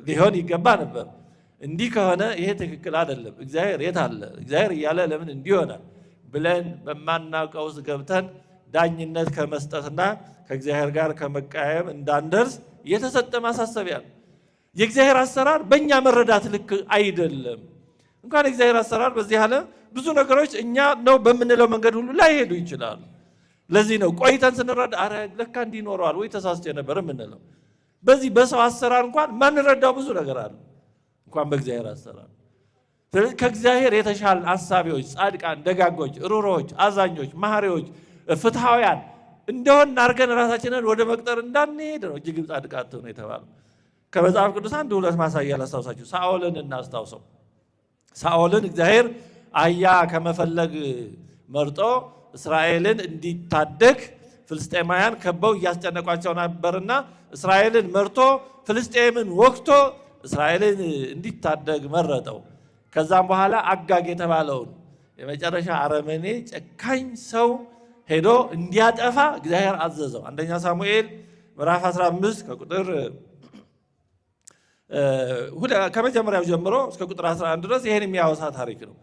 ሊሆን ይገባ ነበር፣ እንዲህ ከሆነ ይሄ ትክክል አይደለም፣ እግዚአብሔር የት አለ እግዚአብሔር እያለ ለምን እንዲህ ይሆናል ብለን በማናውቀው ውስጥ ገብተን ዳኝነት ከመስጠትና ከእግዚአብሔር ጋር ከመቃየም እንዳንደርስ የተሰጠ ማሳሰቢያ ነው። የእግዚአብሔር አሰራር በእኛ መረዳት ልክ አይደለም። እንኳን የእግዚአብሔር አሰራር በዚህ ዓለም ብዙ ነገሮች እኛ ነው በምንለው መንገድ ሁሉ ላይሄዱ ይችላሉ። ለዚህ ነው ቆይተን ስንረዳ አረ ለካ እንዲኖረዋል ወይ ተሳስቼ ነበር የምንለው። በዚህ በሰው አሰራር እንኳን ማንረዳው ብዙ ነገር አለ እንኳን በእግዚአብሔር አሰራር። ስለዚህ ከእግዚአብሔር የተሻለ አሳቢዎች፣ ጻድቃን፣ ደጋጎች፣ ሩሮዎች፣ አዛኞች፣ መሐሪዎች፣ ፍትሐውያን እንደሆን አድርገን ራሳችንን ወደ መቅጠር እንዳንሄድ ነው እጅግ ጻድቃት ነው የተባለው። ከመጽሐፍ ቅዱስ አንድ ሁለት ማሳያ ላስታውሳችሁ። ሳኦልን እናስታውሰው። ሳኦልን እግዚአብሔር አህያ ከመፈለግ መርጦ እስራኤልን እንዲታደግ ፍልስጤማውያን ከበው እያስጨነቋቸው ነበርና እስራኤልን መርቶ ፍልስጤምን ወግቶ እስራኤልን እንዲታደግ መረጠው። ከዛም በኋላ አጋግ የተባለውን የመጨረሻ አረመኔ ጨካኝ ሰው ሄዶ እንዲያጠፋ እግዚአብሔር አዘዘው። አንደኛ ሳሙኤል ምዕራፍ 15 ከቁጥር ከመጀመሪያው ጀምሮ እስከ ቁጥር 11 ድረስ ይሄን የሚያወሳ ታሪክ ነው።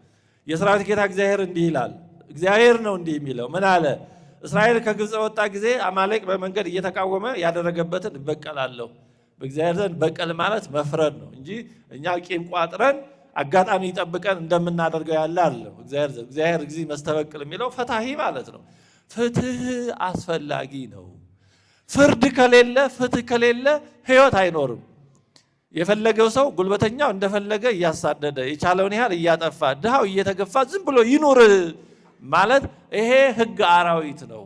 የሰራዊት ጌታ እግዚአብሔር እንዲህ ይላል። እግዚአብሔር ነው እንዲህ የሚለው። ምን አለ? እስራኤል ከግብፅ ወጣ ጊዜ አማሌቅ በመንገድ እየተቃወመ ያደረገበትን እበቀላለሁ። በእግዚአብሔር ዘንድ በቀል ማለት መፍረድ ነው እንጂ እኛ ቂም ቋጥረን አጋጣሚ ይጠብቀን እንደምናደርገው ያለ አይደለም። እግዚአብሔር ጊዜ መስተበቅል የሚለው ፈታሂ ማለት ነው። ፍትህ አስፈላጊ ነው። ፍርድ ከሌለ ፍትህ ከሌለ ህይወት አይኖርም። የፈለገው ሰው ጉልበተኛው እንደፈለገ እያሳደደ የቻለውን ያህል እያጠፋ ድሃው እየተገፋ ዝም ብሎ ይኑር ማለት ይሄ ህግ አራዊት ነው።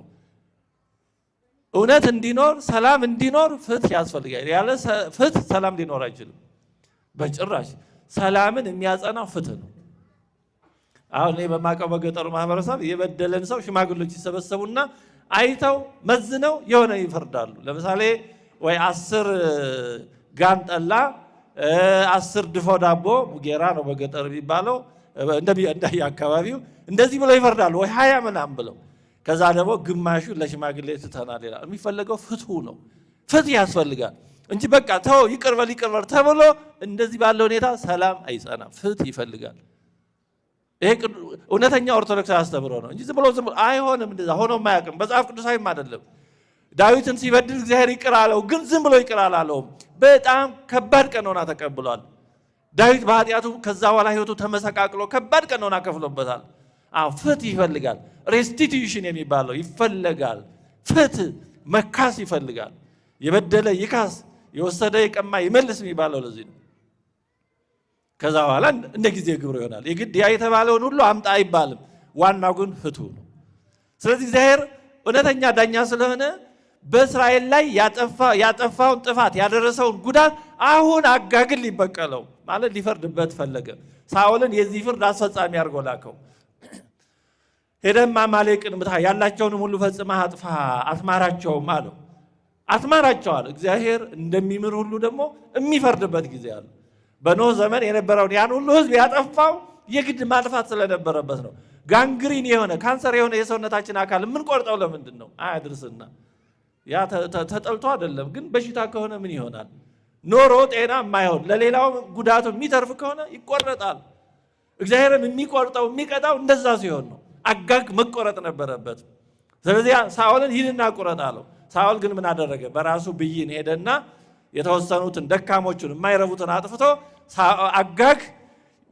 እውነት እንዲኖር ሰላም እንዲኖር ፍትህ ያስፈልጋል። ያለ ፍትህ ሰላም ሊኖር አይችልም በጭራሽ። ሰላምን የሚያጸናው ፍትህ ነው። አሁን እኔ በማውቀው በገጠሩ ማህበረሰብ የበደለን ሰው ሽማግሌዎች ይሰበሰቡና አይተው መዝነው የሆነ ይፈርዳሉ። ለምሳሌ ወይ 10 ጋን ጠላ 10 ድፎ ዳቦ ሙጌራ ነው በገጠር የሚባለው እንደየ አካባቢው እንደዚህ ብለው ይፈርዳሉ። ወይ 20 ምናምን ብለው ከዛ ደግሞ ግማሹ ለሽማግሌ ትተናል ይላል። የሚፈለገው ፍትሁ ነው። ፍትህ ያስፈልጋል እንጂ በቃ ተው ይቅርበል ተብሎ እንደዚህ ባለው ሁኔታ ሰላም አይጸናም። ፍትህ ይፈልጋል። ይሄ እውነተኛ ኦርቶዶክስ አስተምሮ ነው እንጂ ዝም ብሎ አይሆንም። እንደዛ ሆኖ ማያውቅም። መጽሐፍ ቅዱሳዊም አይደለም። ዳዊትን ሲበድል እግዚአብሔር ይቅር አለው፣ ግን ዝም ብሎ ይቅር አላለውም። በጣም ከባድ ቀኖና ተቀብሏል። ዳዊት በኃጢአቱ ከዛ በኋላ ህይወቱ ተመሰቃቅሎ ከባድ ቀኖና ከፍሎበታል። ፍትህ ይፈልጋል። ሬስቲቲዩሽን የሚባለው ይፈልጋል። ፍትህ መካስ ይፈልጋል። የበደለ ይካስ፣ የወሰደ የቀማ ይመልስ የሚባለው ለዚህ ነው። ከዛ በኋላ እንደ ጊዜ ግብር ይሆናል። የግድ ያ የተባለውን ሁሉ አምጣ አይባልም። ዋናው ግን ፍትሁ ነው። ስለዚህ እግዚአብሔር እውነተኛ ዳኛ ስለሆነ በእስራኤል ላይ ያጠፋውን ጥፋት ያደረሰውን ጉዳት አሁን አጋግል ሊበቀለው ማለት ሊፈርድበት ፈለገ። ሳኦልን የዚህ ፍርድ አስፈጻሚ አድርጎ ላከው። ሄደም አማሌቅን ምታ፣ ያላቸውን ሁሉ ፈጽመህ አጥፋ፣ አትማራቸውም አለው። አትማራቸዋል። እግዚአብሔር እንደሚምር ሁሉ ደግሞ የሚፈርድበት ጊዜ አለ። በኖህ ዘመን የነበረውን ያን ሁሉ ህዝብ ያጠፋው የግድ ማጥፋት ስለነበረበት ነው። ጋንግሪን የሆነ ካንሰር የሆነ የሰውነታችን አካል የምንቆርጠው ለምንድን ነው? አያድርስና ያ ተጠልቶ አይደለም። ግን በሽታ ከሆነ ምን ይሆናል? ኖሮ ጤና የማይሆን ለሌላው ጉዳቱ የሚተርፍ ከሆነ ይቆረጣል። እግዚአብሔርም የሚቆርጠው የሚቀጣው እንደዛ ሲሆን ነው። አጋግ መቆረጥ ነበረበት። ስለዚህ ሳኦልን ሂድና ቁረጥ አለው። ሳኦል ግን ምን አደረገ? በራሱ ብይን ሄደና የተወሰኑትን ደካሞቹን የማይረቡትን አጥፍቶ አጋግ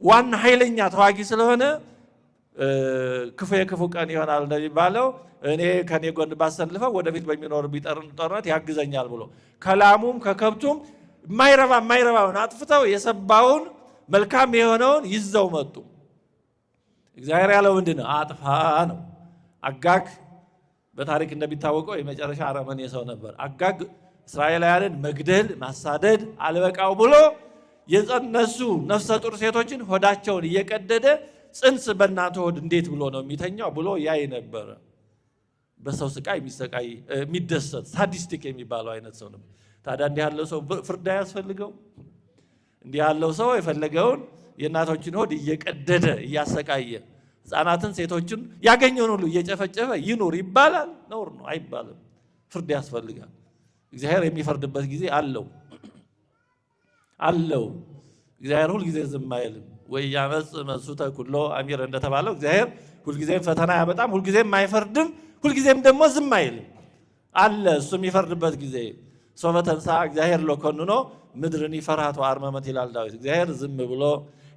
ዋና ኃይለኛ ተዋጊ ስለሆነ ክፉ የክፉ ቀን ይሆናል እንደሚባለው እኔ ከኔ ጎን ባሰልፈው ወደፊት በሚኖር ጦርነት ያግዘኛል ብሎ ከላሙም ከከብቱም የማይረባውን አጥፍተው የሰባውን መልካም የሆነውን ይዘው መጡ። እግዚአብሔር ያለው ምንድን ነው? አጥፋ ነው። አጋግ በታሪክ እንደሚታወቀው የመጨረሻ አረመኔ ሰው ነበር። አጋግ እስራኤላውያንን መግደል ማሳደድ አልበቃው ብሎ የጸነሱ ነፍሰ ጡር ሴቶችን ሆዳቸውን እየቀደደ ጽንስ በእናንተ ሆድ እንዴት ብሎ ነው የሚተኛው ብሎ ያይ ነበረ። በሰው ስቃይ የሚደሰት ሳዲስቲክ የሚባለው አይነት ሰው ነበር። ታዲያ እንዲህ ያለው ሰው ፍርድ አያስፈልገው? እንዲህ ያለው ሰው የፈለገውን የእናቶችን ሆድ እየቀደደ እያሰቃየ ሕፃናትን ሴቶችን ያገኘውን ሁሉ እየጨፈጨፈ ይኑር ይባላል? ነውር ነው፣ አይባልም። ፍርድ ያስፈልጋል። እግዚአብሔር የሚፈርድበት ጊዜ አለው። እግዚአብሔር ሁልጊዜ ዝም አይልም። ወይ ያመጽ መሱተ ኩሎ አሚር እንደተባለው እግዚአብሔር ሁልጊዜም ፈተና ያመጣም፣ ሁልጊዜም አይፈርድም። ሁልጊዜም ደግሞ ዝም አይልም አለ። እሱ የሚፈርድበት ጊዜ ሶበ ተንሥአ እግዚአብሔር ለኮንኖ ምድርን ይፈርሃት ወአርመመት ይላል ዳዊት። እግዚአብሔር ዝም ብሎ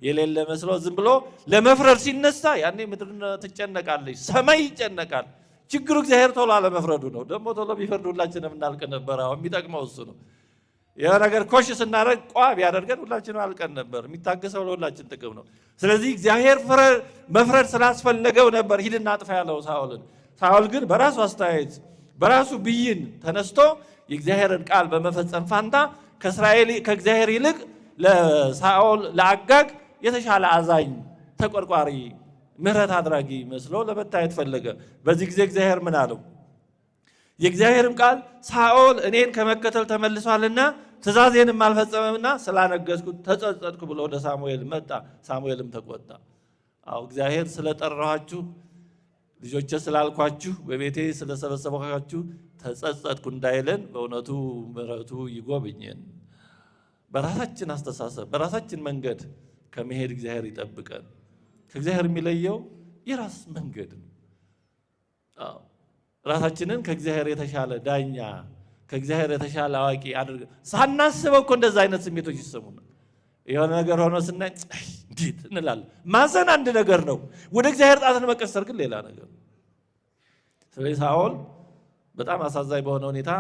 የሌለ መስሎ ዝም ብሎ ለመፍረድ ሲነሳ ያኔ ምድር ትጨነቃለች፣ ሰማይ ይጨነቃል። ችግሩ እግዚአብሔር ቶሎ አለመፍረዱ ነው። ደግሞ ቶሎ ቢፈርድ ሁላችንም እናልቅ ነበር። አሁን የሚጠቅመው እሱ ነው። የሆነ ነገር ኮሽ ስናደርግ ቋ ቢያደርገን ሁላችንም አልቀን ነበር። የሚታገሰው ለሁላችን ጥቅም ነው። ስለዚህ እግዚአብሔር መፍረድ ስላስፈለገው ነበር ሂድና አጥፋ ያለው ሳኦልን። ሳኦል ግን በራሱ አስተያየት በራሱ ብይን ተነስቶ የእግዚአብሔርን ቃል በመፈጸም ፋንታ ከእግዚአብሔር ይልቅ ለሳኦል ለአጋግ የተሻለ አዛኝ፣ ተቆርቋሪ፣ ምሕረት አድራጊ መስሎ ለመታየት ፈለገ። በዚህ ጊዜ እግዚአብሔር ምን አለው? የእግዚአብሔርም ቃል ሳኦል እኔን ከመከተል ተመልሷልና ትእዛዜንም አልፈጸመምና ስላነገሥኩት ተጸጸትኩ ብሎ ወደ ሳሙኤል መጣ። ሳሙኤልም ተቆጣ። አዎ እግዚአብሔር ስለጠራኋችሁ ልጆቼ ስላልኳችሁ በቤቴ ስለሰበሰባችሁ ተጸጸትኩ እንዳይለን በእውነቱ ምሕረቱ ይጎብኘን። በራሳችን አስተሳሰብ በራሳችን መንገድ ከመሄድ እግዚአብሔር ይጠብቀን። ከእግዚአብሔር የሚለየው የራስ መንገድ ነው። ራሳችንን ከእግዚአብሔር የተሻለ ዳኛ ከእግዚአብሔር የተሻለ አዋቂ አድርገን ሳናስበው እኮ እንደዛ አይነት ስሜቶች ይሰሙናል። የሆነ ነገር ሆኖ ስናይ እንዴት እንላለን። ማዘን አንድ ነገር ነው፣ ወደ እግዚአብሔር ጣትን መቀሰር ግን ሌላ ነገር ነው። ስለዚህ ሳኦል በጣም አሳዛኝ በሆነ ሁኔታ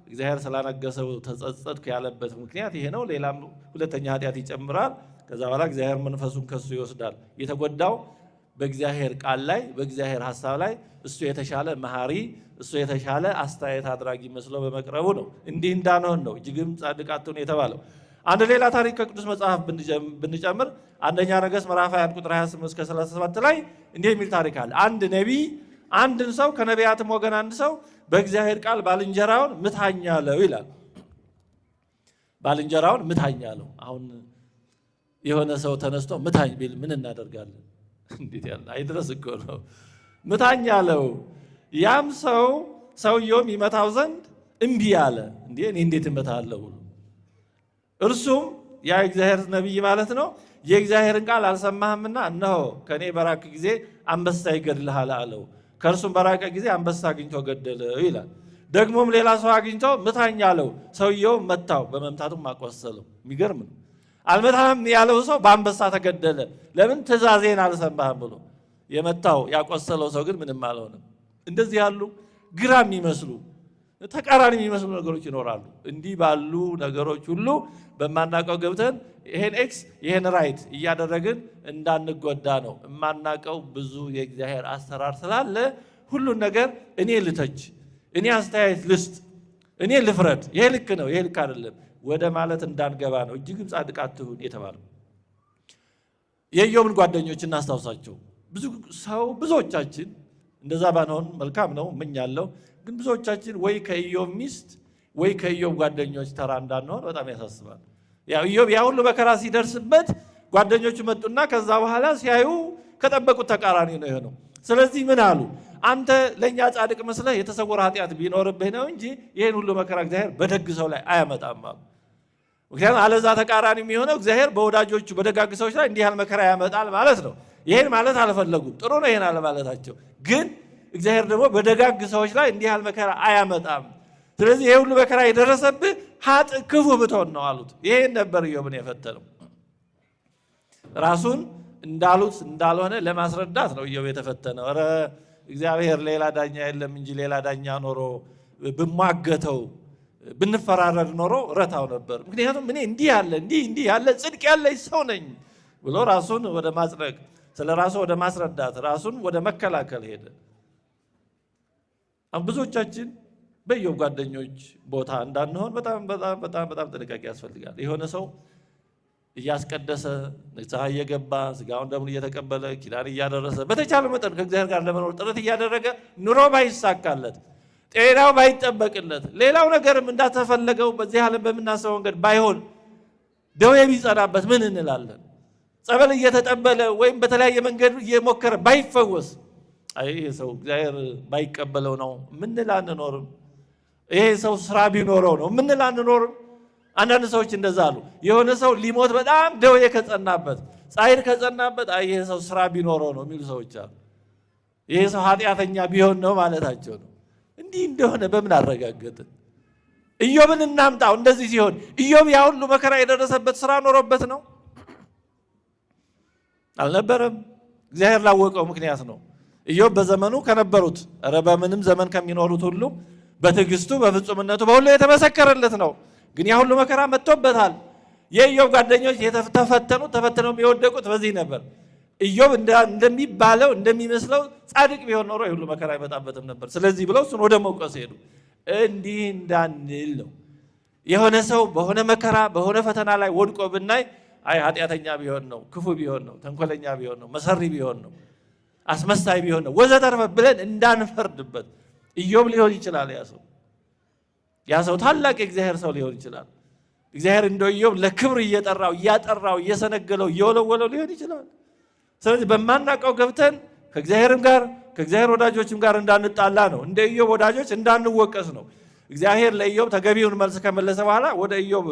እግዚአብሔር ስላነገሰው ተጸጸትኩ ያለበት ምክንያት ይሄ ነው። ሌላም ሁለተኛ ኃጢአት ይጨምራል። ከዛ በኋላ እግዚአብሔር መንፈሱን ከሱ ይወስዳል። የተጎዳው በእግዚአብሔር ቃል ላይ በእግዚአብሔር ሐሳብ ላይ እሱ የተሻለ መሐሪ እሱ የተሻለ አስተያየት አድራጊ መስሎ በመቅረቡ ነው። እንዲህ እንዳንሆን ነው እጅግም ጻድቅ አትሁኑ የተባለው። አንድ ሌላ ታሪክ ከቅዱስ መጽሐፍ ብንጨምር አንደኛ ነገሥት ምዕራፍ 21 ቁጥር 28 እስከ 37 ላይ እንዲህ የሚል ታሪክ አለ። አንድ ነቢይ አንድን ሰው ከነቢያትም ወገን አንድ ሰው በእግዚአብሔር ቃል ባልንጀራውን ምታኝ አለው ይላል። ባልንጀራውን ምታኝ አለው። አሁን የሆነ ሰው ተነስቶ ምታኝ ቢል ምን እናደርጋለን? እንዴት ያለ አይድረስ እኮ ነው። ምታኝ አለው። ያም ሰውየውም ይመታው ዘንድ እምቢ አለ። እንዴ እኔ እንዴት እመታለሁ? እርሱም ያ እግዚአብሔር ነቢይ ማለት ነው የእግዚአብሔርን ቃል አልሰማህምና እነሆ ከእኔ በራቅ ጊዜ አንበሳ ይገድልሃል አለው። ከእርሱም በራቀ ጊዜ አንበሳ አግኝቶ ገደለው ይላል። ደግሞም ሌላ ሰው አግኝቶ ምታኝ አለው። ሰውየው መታው፣ በመምታቱም አቆሰለው። የሚገርም ነው። አልመታህም ያለው ሰው በአንበሳ ተገደለ። ለምን? ትእዛዜን አልሰማህም ብሎ። የመታው ያቆሰለው ሰው ግን ምንም አልሆነም። እንደዚህ ያሉ ግራ የሚመስሉ ተቃራኒ የሚመስሉ ነገሮች ይኖራሉ። እንዲህ ባሉ ነገሮች ሁሉ በማናቀው ገብተን ይሄን ኤክስ ይሄን ራይት እያደረግን እንዳንጎዳ ነው። የማናቀው ብዙ የእግዚአብሔር አሰራር ስላለ ሁሉን ነገር እኔ ልተች፣ እኔ አስተያየት ልስጥ፣ እኔ ልፍረድ፣ ይሄ ልክ ነው ይሄ ልክ አይደለም ወደ ማለት እንዳንገባ ነው እጅግም ጻድቅ አትሁን የተባለው። የኢዮብን ጓደኞች እናስታውሳቸው። ብዙዎቻችን እንደዛ ባንሆን መልካም ነው እመኛለሁ። ግን ብዙዎቻችን ወይ ከኢዮብ ሚስት ወይ ከኢዮብ ጓደኞች ተራ እንዳንሆን በጣም ያሳስባል። ያው ኢዮብ ያ ሁሉ መከራ ሲደርስበት ጓደኞቹ መጡና ከዛ በኋላ ሲያዩ ከጠበቁት ተቃራኒ ነው የሆነው። ስለዚህ ምን አሉ? አንተ ለእኛ ጻድቅ መስለህ የተሰወረ ኃጢአት ቢኖርብህ ነው እንጂ ይህን ሁሉ መከራ እግዚአብሔር በደግ ሰው ላይ አያመጣም አሉ። ምክንያቱም አለዛ ተቃራኒ የሚሆነው እግዚአብሔር በወዳጆቹ በደጋግ ሰዎች ላይ እንዲህ ያህል መከራ ያመጣል ማለት ነው። ይህን ማለት አልፈለጉም። ጥሩ ነው ይህን አለማለታቸው። ግን እግዚአብሔር ደግሞ በደጋግ ሰዎች ላይ እንዲህ ያህል መከራ አያመጣም። ስለዚህ ይህ ሁሉ መከራ የደረሰብህ ኃጥእ ክፉ ብትሆን ነው አሉት። ይህን ነበር ኢዮብን የፈተነው። ራሱን እንዳሉት እንዳልሆነ ለማስረዳት ነው ኢዮብ የተፈተነው። ኧረ እግዚአብሔር ሌላ ዳኛ የለም እንጂ ሌላ ዳኛ ኖሮ ብሟገተው ብንፈራረድ ኖሮ ረታው ነበር። ምክንያቱም እኔ እንዲህ ያለ ጽድቅ ያለኝ ሰው ነኝ ብሎ ራሱን ወደ ማጽደቅ ስለ ራሱ ወደ ማስረዳት ራሱን ወደ መከላከል ሄደ። ብዙዎቻችን በኢዮብ ጓደኞች ቦታ እንዳንሆን በጣም ጥንቃቄ ያስፈልጋል። የሆነ ሰው እያስቀደሰ ንስሐ እየገባ ስጋውን ደሙን እየተቀበለ ኪዳን እያደረሰ በተቻለ መጠን ከእግዚአብሔር ጋር ለመኖር ጥረት እያደረገ ኑሮ ባይሳካለት፣ ጤናው ባይጠበቅለት፣ ሌላው ነገርም እንዳተፈለገው በዚህ ዓለም በምናስበው መንገድ ባይሆን ደዌ ቢጸናበት ምን እንላለን? ጸበል እየተጠበለ ወይም በተለያየ መንገድ እየሞከረ ባይፈወስ ይሄ ሰው እግዚአብሔር ባይቀበለው ነው ምንል አንኖርም። ይሄ ሰው ስራ ቢኖረው ነው ምንል አንኖርም። አንዳንድ ሰዎች እንደዛ አሉ። የሆነ ሰው ሊሞት በጣም ደዌ ከጸናበት ጻይር ከጸናበት ይሄ ሰው ስራ ቢኖረው ነው የሚሉ ሰዎች አሉ። ይሄ ሰው ኃጢአተኛ ቢሆን ነው ማለታቸው ነው። እንዲህ እንደሆነ በምን አረጋገጥን? ኢዮብን እናምጣው። እንደዚህ ሲሆን ኢዮብ ያ ሁሉ መከራ የደረሰበት ስራ ኖሮበት ነው? አልነበረም። እግዚአብሔር ላወቀው ምክንያት ነው። ኢዮብ በዘመኑ ከነበሩት በምንም ዘመን ከሚኖሩት ሁሉ በትዕግስቱ በፍጹምነቱ በሁሉ የተመሰከረለት ነው። ግን ያ ሁሉ መከራ መጥቶበታል። የኢዮብ ጓደኞች ተፈተነው የወደቁት በዚህ ነበር። ኢዮብ እንደሚባለው እንደሚመስለው ጻድቅ ቢሆን ኖሮ የሁሉ መከራ አይመጣበትም ነበር። ስለዚህ ብለው እሱን ወደ መውቀስ ሄዱ። እንዲህ እንዳንል ነው። የሆነ ሰው በሆነ መከራ በሆነ ፈተና ላይ ወድቆ ብናይ አይ ኃጢአተኛ ቢሆን ነው፣ ክፉ ቢሆን ነው፣ ተንኮለኛ ቢሆን ነው፣ መሰሪ ቢሆን ነው፣ አስመሳይ ቢሆን ነው ወዘተርፈ ብለን እንዳንፈርድበት። ኢዮብ ሊሆን ይችላል ያ ሰው ታላቅ የእግዚአብሔር ሰው ሊሆን ይችላል። እግዚአብሔር እንደ ኢዮብ ለክብር እየጠራው እያጠራው እየሰነገለው እየወለወለው ሊሆን ይችላል። ስለዚህ በማናውቀው ገብተን ከእግዚአብሔርም ጋር ከእግዚአብሔር ወዳጆችም ጋር እንዳንጣላ ነው። እንደ ኢዮብ ወዳጆች እንዳንወቀስ ነው። እግዚአብሔር ለኢዮብ ተገቢውን መልስ ከመለሰ በኋላ ወደ ኢዮብ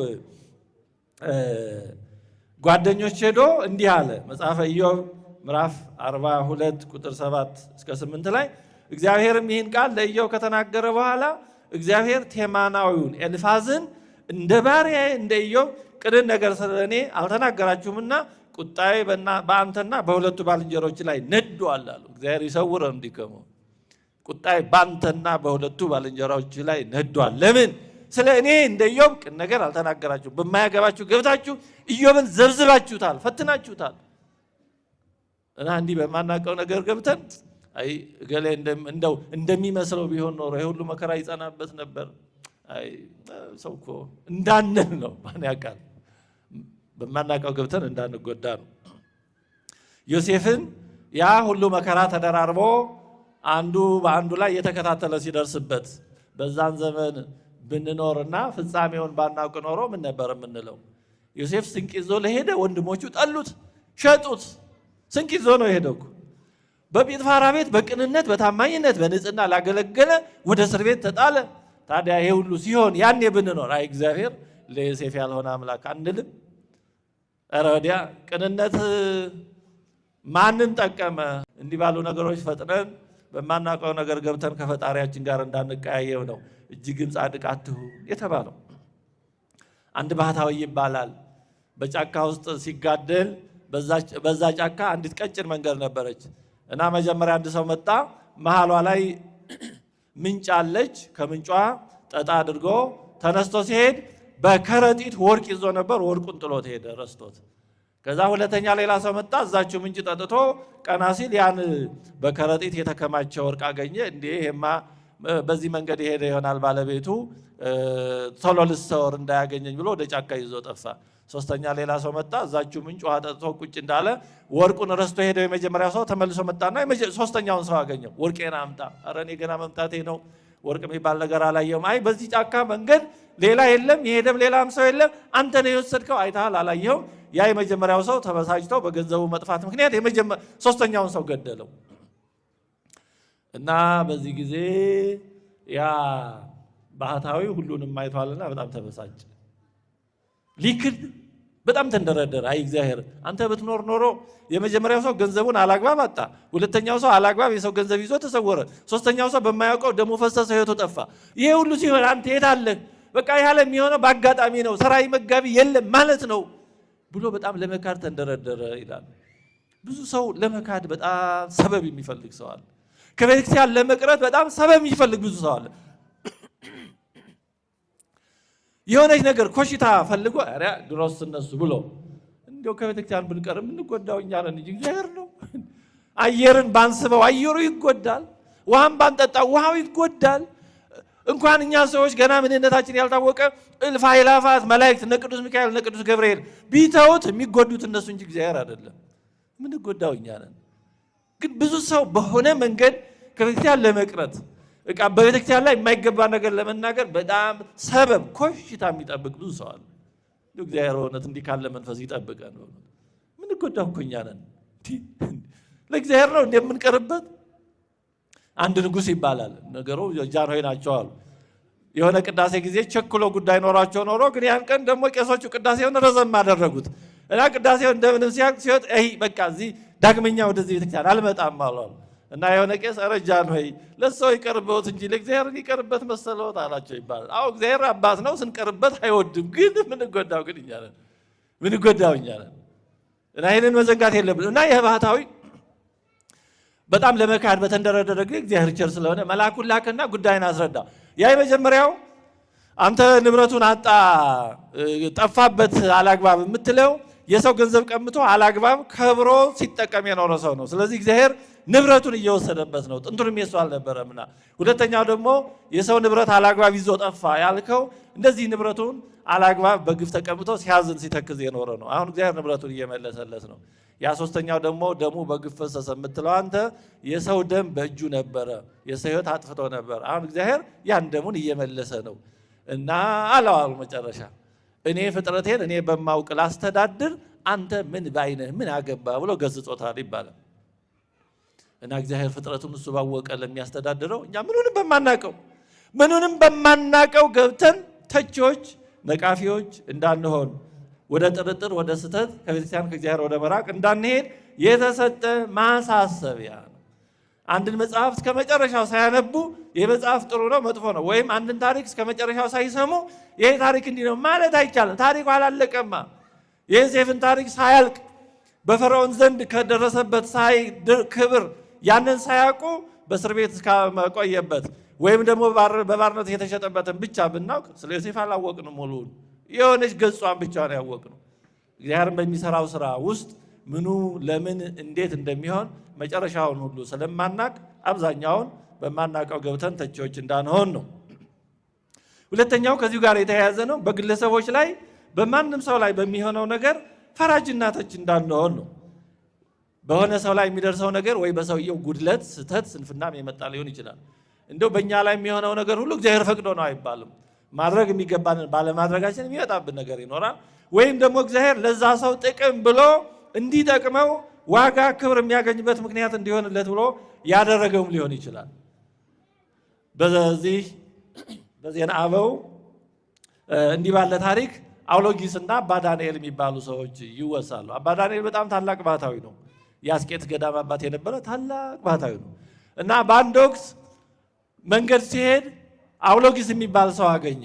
ጓደኞች ሄዶ እንዲህ አለ። መጽሐፈ ኢዮብ ምዕራፍ 42 ቁጥር 7 እስከ 8 ላይ እግዚአብሔርም ይህን ቃል ለኢዮብ ከተናገረ በኋላ እግዚአብሔር ቴማናዊውን ኤልፋዝን እንደ ባሪያዬ እንደ ኢዮብ ቅንን ነገር ስለእኔ አልተናገራችሁምና ቁጣዬ በአንተና በሁለቱ ባልንጀሮች ላይ ነዷል አሉ። እግዚአብሔር ይሰውረን እንዲከሙ። ቁጣዬ በአንተና በሁለቱ ባልንጀሮች ላይ ነዷል። ለምን? ስለ እኔ እንደ ኢዮብ ቅን ነገር አልተናገራችሁም። በማያገባችሁ ገብታችሁ ኢዮብን ዘብዝባችሁታል፣ ፈትናችሁታል። እና እንዲህ በማናውቀው ነገር ገብተን አይ እገሌ እንደው እንደሚመስለው ቢሆን ኖሮ የሁሉ መከራ ይጸናበት ነበር። አይ ሰው እኮ እንዳንል ነው። ማን ያውቃል? በማናውቀው ገብተን እንዳንጎዳ ነው። ዮሴፍን ያ ሁሉ መከራ ተደራርቦ አንዱ በአንዱ ላይ የተከታተለ ሲደርስበት በዛን ዘመን ብንኖርና ፍጻሜውን ባናውቅ ኖሮ ምን ነበር የምንለው? ዮሴፍ ስንቅ ይዞ ለሄደ ወንድሞቹ ጠሉት፣ ሸጡት። ስንቅ ይዞ ነው የሄደው። በጲጥፋራ ቤት በቅንነት በታማኝነት በንጽህና ላገለገለ ወደ እስር ቤት ተጣለ። ታዲያ ይሄ ሁሉ ሲሆን ያኔ ብንኖር አይ እግዚአብሔር ለዮሴፍ ያልሆነ አምላክ አንልም? ኧረ ወዲያ ቅንነት ማንን ጠቀመ? እንዲህ ባሉ ነገሮች ፈጥነን በማናውቀው ነገር ገብተን ከፈጣሪያችን ጋር እንዳንቀያየው ነው እጅግም ጻድቅ አትሁን የተባለው። አንድ ባህታዊ ይባላል። በጫካ ውስጥ ሲጋደል በዛ ጫካ አንዲት ቀጭን መንገድ ነበረች እና መጀመሪያ አንድ ሰው መጣ። መሃሏ ላይ ምንጭ አለች። ከምንጯ ጠጣ አድርጎ ተነስቶ ሲሄድ በከረጢት ወርቅ ይዞ ነበር። ወርቁን ጥሎት ሄደ ረስቶት። ከዛ ሁለተኛ ሌላ ሰው መጣ። እዛችው ምንጭ ጠጥቶ ቀና ሲል ያን በከረጢት የተከማቸ ወርቅ አገኘ። እንዴ ይሄማ በዚህ መንገድ ይሄደ ይሆናል ባለቤቱ ቶሎ ልሰወር እንዳያገኘኝ ብሎ ወደ ጫካ ይዞ ጠፋ። ሶስተኛ ሌላ ሰው መጣ። እዛችው ምንጭ ውሃ ጠጥቶ ቁጭ እንዳለ ወርቁን ረስቶ ሄደው የመጀመሪያው ሰው ተመልሶ መጣና ሶስተኛውን ሰው አገኘው። ወርቄን አምጣ። ኧረ እኔ ገና መምጣቴ ነው፣ ወርቅ የሚባል ነገር አላየሁም። አይ በዚህ ጫካ መንገድ ሌላ የለም፣ የሄደም ሌላም ሰው የለም፣ አንተ ነው የወሰድከው፣ አይተሃል፣ አላየኸውም። ያ የመጀመሪያው ሰው ተበሳጭተው በገንዘቡ መጥፋት ምክንያት ሶስተኛውን ሰው ገደለው። እና በዚህ ጊዜ ያ ባህታዊ ሁሉንም አይቷልና በጣም ተበሳጭ። ሊክድ በጣም ተንደረደረ። አይ እግዚአብሔር አንተ ብትኖር ኖሮ የመጀመሪያው ሰው ገንዘቡን አላግባብ አጣ፣ ሁለተኛው ሰው አላግባብ የሰው ገንዘብ ይዞ ተሰወረ፣ ሶስተኛው ሰው በማያውቀው ደሞ ፈሰሰ፣ ህይወቱ ጠፋ። ይሄ ሁሉ ሲሆን አንተ የት አለህ? በቃ ያለ የሚሆነው በአጋጣሚ ነው፣ ሰራይ መጋቢ የለም ማለት ነው ብሎ በጣም ለመካድ ተንደረደረ ይላል። ብዙ ሰው ለመካድ በጣም ሰበብ የሚፈልግ ሰው አለ። ከቤተክርስቲያን ለመቅረት በጣም ሰበብ የሚፈልግ ብዙ ሰው አለ። የሆነች ነገር ኮሽታ ፈልጎ ኧረ ድሮስ እነሱ ብሎ እንዲያው ከቤተክርስቲያን ብንቀር የምንጎዳው እኛ ነን እንጂ እግዚአብሔር ነው። አየርን ባንስበው አየሩ ይጎዳል፣ ውሃን ባንጠጣ ውሃው ይጎዳል። እንኳን እኛ ሰዎች ገና ምንነታችን ያልታወቀ እልፍ አእላፋት መላእክት እነ ቅዱስ ሚካኤል እነ ቅዱስ ገብርኤል ቢተውት የሚጎዱት እነሱ እንጂ እግዚአብሔር አይደለም። የምንጎዳው እኛ ነን። ግን ብዙ ሰው በሆነ መንገድ ከቤተክርስቲያን ለመቅረት በቃ በቤተክርስቲያን ላይ የማይገባ ነገር ለመናገር በጣም ሰበብ ኮሽታ የሚጠብቅ ብዙ ሰው አለ። እግዚአብሔር እውነት እንዲህ ካለ መንፈስ ይጠብቀን። የምንጎዳው እኮ እኛ ነን። ለእግዚአብሔር ነው እንደምንቀርበት። አንድ ንጉሥ ይባላል፣ ነገሩ ጃንሆይ ናቸው አሉ። የሆነ ቅዳሴ ጊዜ ቸክሎ ጉዳይ ኖሯቸው ኖሮ ግን ያን ቀን ደግሞ ቄሶቹ ቅዳሴውን ረዘም አደረጉት እና ቅዳሴው እንደምንም ሲወጥ በቃ እዚህ ዳግመኛ ወደዚህ ቤተክርስቲያን አልመጣም አሉ። እና የሆነ ቄስ አረጃን ሆይ ለሰው ይቀርበውት እንጂ ለእግዚአብሔር ይቀርበት መሰለውት አላቸው ይባላል። አዎ እግዚአብሔር አባት ነው፣ ስንቀርበት አይወድም። ግን ምን ጎዳው? ግን እኛ ነን ምን ጎዳው? እኛ ነን። እና ይሄንን መዘንጋት የለብንም። እና ይህ ባህታዊ በጣም ለመካድ በተንደረደረ ጊዜ እግዚአብሔር ቸር ስለሆነ መልአኩን ላከና ጉዳይን አስረዳ። ያ የመጀመሪያው አንተ ንብረቱን አጣ ጠፋበት አላግባብ የምትለው የሰው ገንዘብ ቀምቶ አላግባብ ከብሮ ሲጠቀም የኖረ ሰው ነው። ስለዚህ እግዚአብሔር ንብረቱን እየወሰደበት ነው፣ ጥንቱንም የሱ አልነበረምና። ሁለተኛው ደግሞ የሰው ንብረት አላግባብ ይዞ ጠፋ ያልከው እንደዚህ ንብረቱን አላግባብ በግፍ ተቀምጦ ሲያዝን ሲተክዝ የኖረ ነው። አሁን እግዚአብሔር ንብረቱን እየመለሰለት ነው። ያ ሶስተኛው ደግሞ ደሙ በግፍ ፈሰሰ የምትለው አንተ የሰው ደም በእጁ ነበረ፣ የሰው ሕይወት አጥፍቶ ነበር። አሁን እግዚአብሔር ያን ደሙን እየመለሰ ነው እና አለዋሉ መጨረሻ እኔ ፍጥረቴን እኔ በማውቅ ላስተዳድር አንተ ምን ባይነህ ምን አገባ ብሎ ገስጾታል ይባላል። እና እግዚአብሔር ፍጥረቱን እሱ ባወቀ ለሚያስተዳድረው እኛ ምኑንም በማናቀው ገብተን ተቺዎች ነቃፊዎች እንዳንሆን ወደ ጥርጥር ወደ ስህተት ከቤተክርስቲያን ከእግዚአብሔር ወደ መራቅ እንዳንሄድ የተሰጠ ማሳሰቢያ ነው። አንድን መጽሐፍ እስከ መጨረሻው ሳያነቡ ይህ መጽሐፍ ጥሩ ነው መጥፎ ነው፣ ወይም አንድን ታሪክ እስከ መጨረሻው ሳይሰሙ ይህ ታሪክ እንዲህ ነው ማለት አይቻልም። ታሪኩ አላለቀማ። የዮሴፍን ታሪክ ሳያልቅ በፈርዖን ዘንድ ከደረሰበት ክብር ያንን ሳያውቁ በእስር ቤት እስከመቆየበት ወይም ደግሞ በባርነት የተሸጠበትን ብቻ ብናውቅ ስለ ዮሴፍ አላወቅንም። ሙሉውን የሆነች ገጿን ብቻ ነው ያወቅነው። እግዚአብሔርን በሚሰራው ስራ ውስጥ ምኑ ለምን እንዴት እንደሚሆን መጨረሻውን ሁሉ ስለማናቅ አብዛኛውን በማናቀው ገብተን ተቺዎች እንዳንሆን ነው። ሁለተኛው ከዚሁ ጋር የተያያዘ ነው። በግለሰቦች ላይ በማንም ሰው ላይ በሚሆነው ነገር ፈራጅና ተች እንዳንሆን ነው። በሆነ ሰው ላይ የሚደርሰው ነገር ወይ በሰውየው ጉድለት፣ ስህተት፣ ስንፍናም የመጣ ሊሆን ይችላል። እንደው በእኛ ላይ የሚሆነው ነገር ሁሉ እግዚአብሔር ፈቅዶ ነው አይባልም። ማድረግ የሚገባንን ባለማድረጋችን የሚመጣብን ነገር ይኖራል። ወይም ደግሞ እግዚአብሔር ለዛ ሰው ጥቅም ብሎ እንዲጠቅመው ዋጋ ክብር የሚያገኝበት ምክንያት እንዲሆንለት ብሎ ያደረገውም ሊሆን ይችላል። በዜና አበው እንዲህ ባለ ታሪክ አውሎጊስና አባ ዳንኤል የሚባሉ ሰዎች ይወሳሉ። አባ ዳንኤል በጣም ታላቅ ባህታዊ ነው። የአስቄት ገዳም አባት የነበረ ታላቅ ባህታዊ ነው እና በአንድ ወቅት መንገድ ሲሄድ አውሎጊስ የሚባል ሰው አገኘ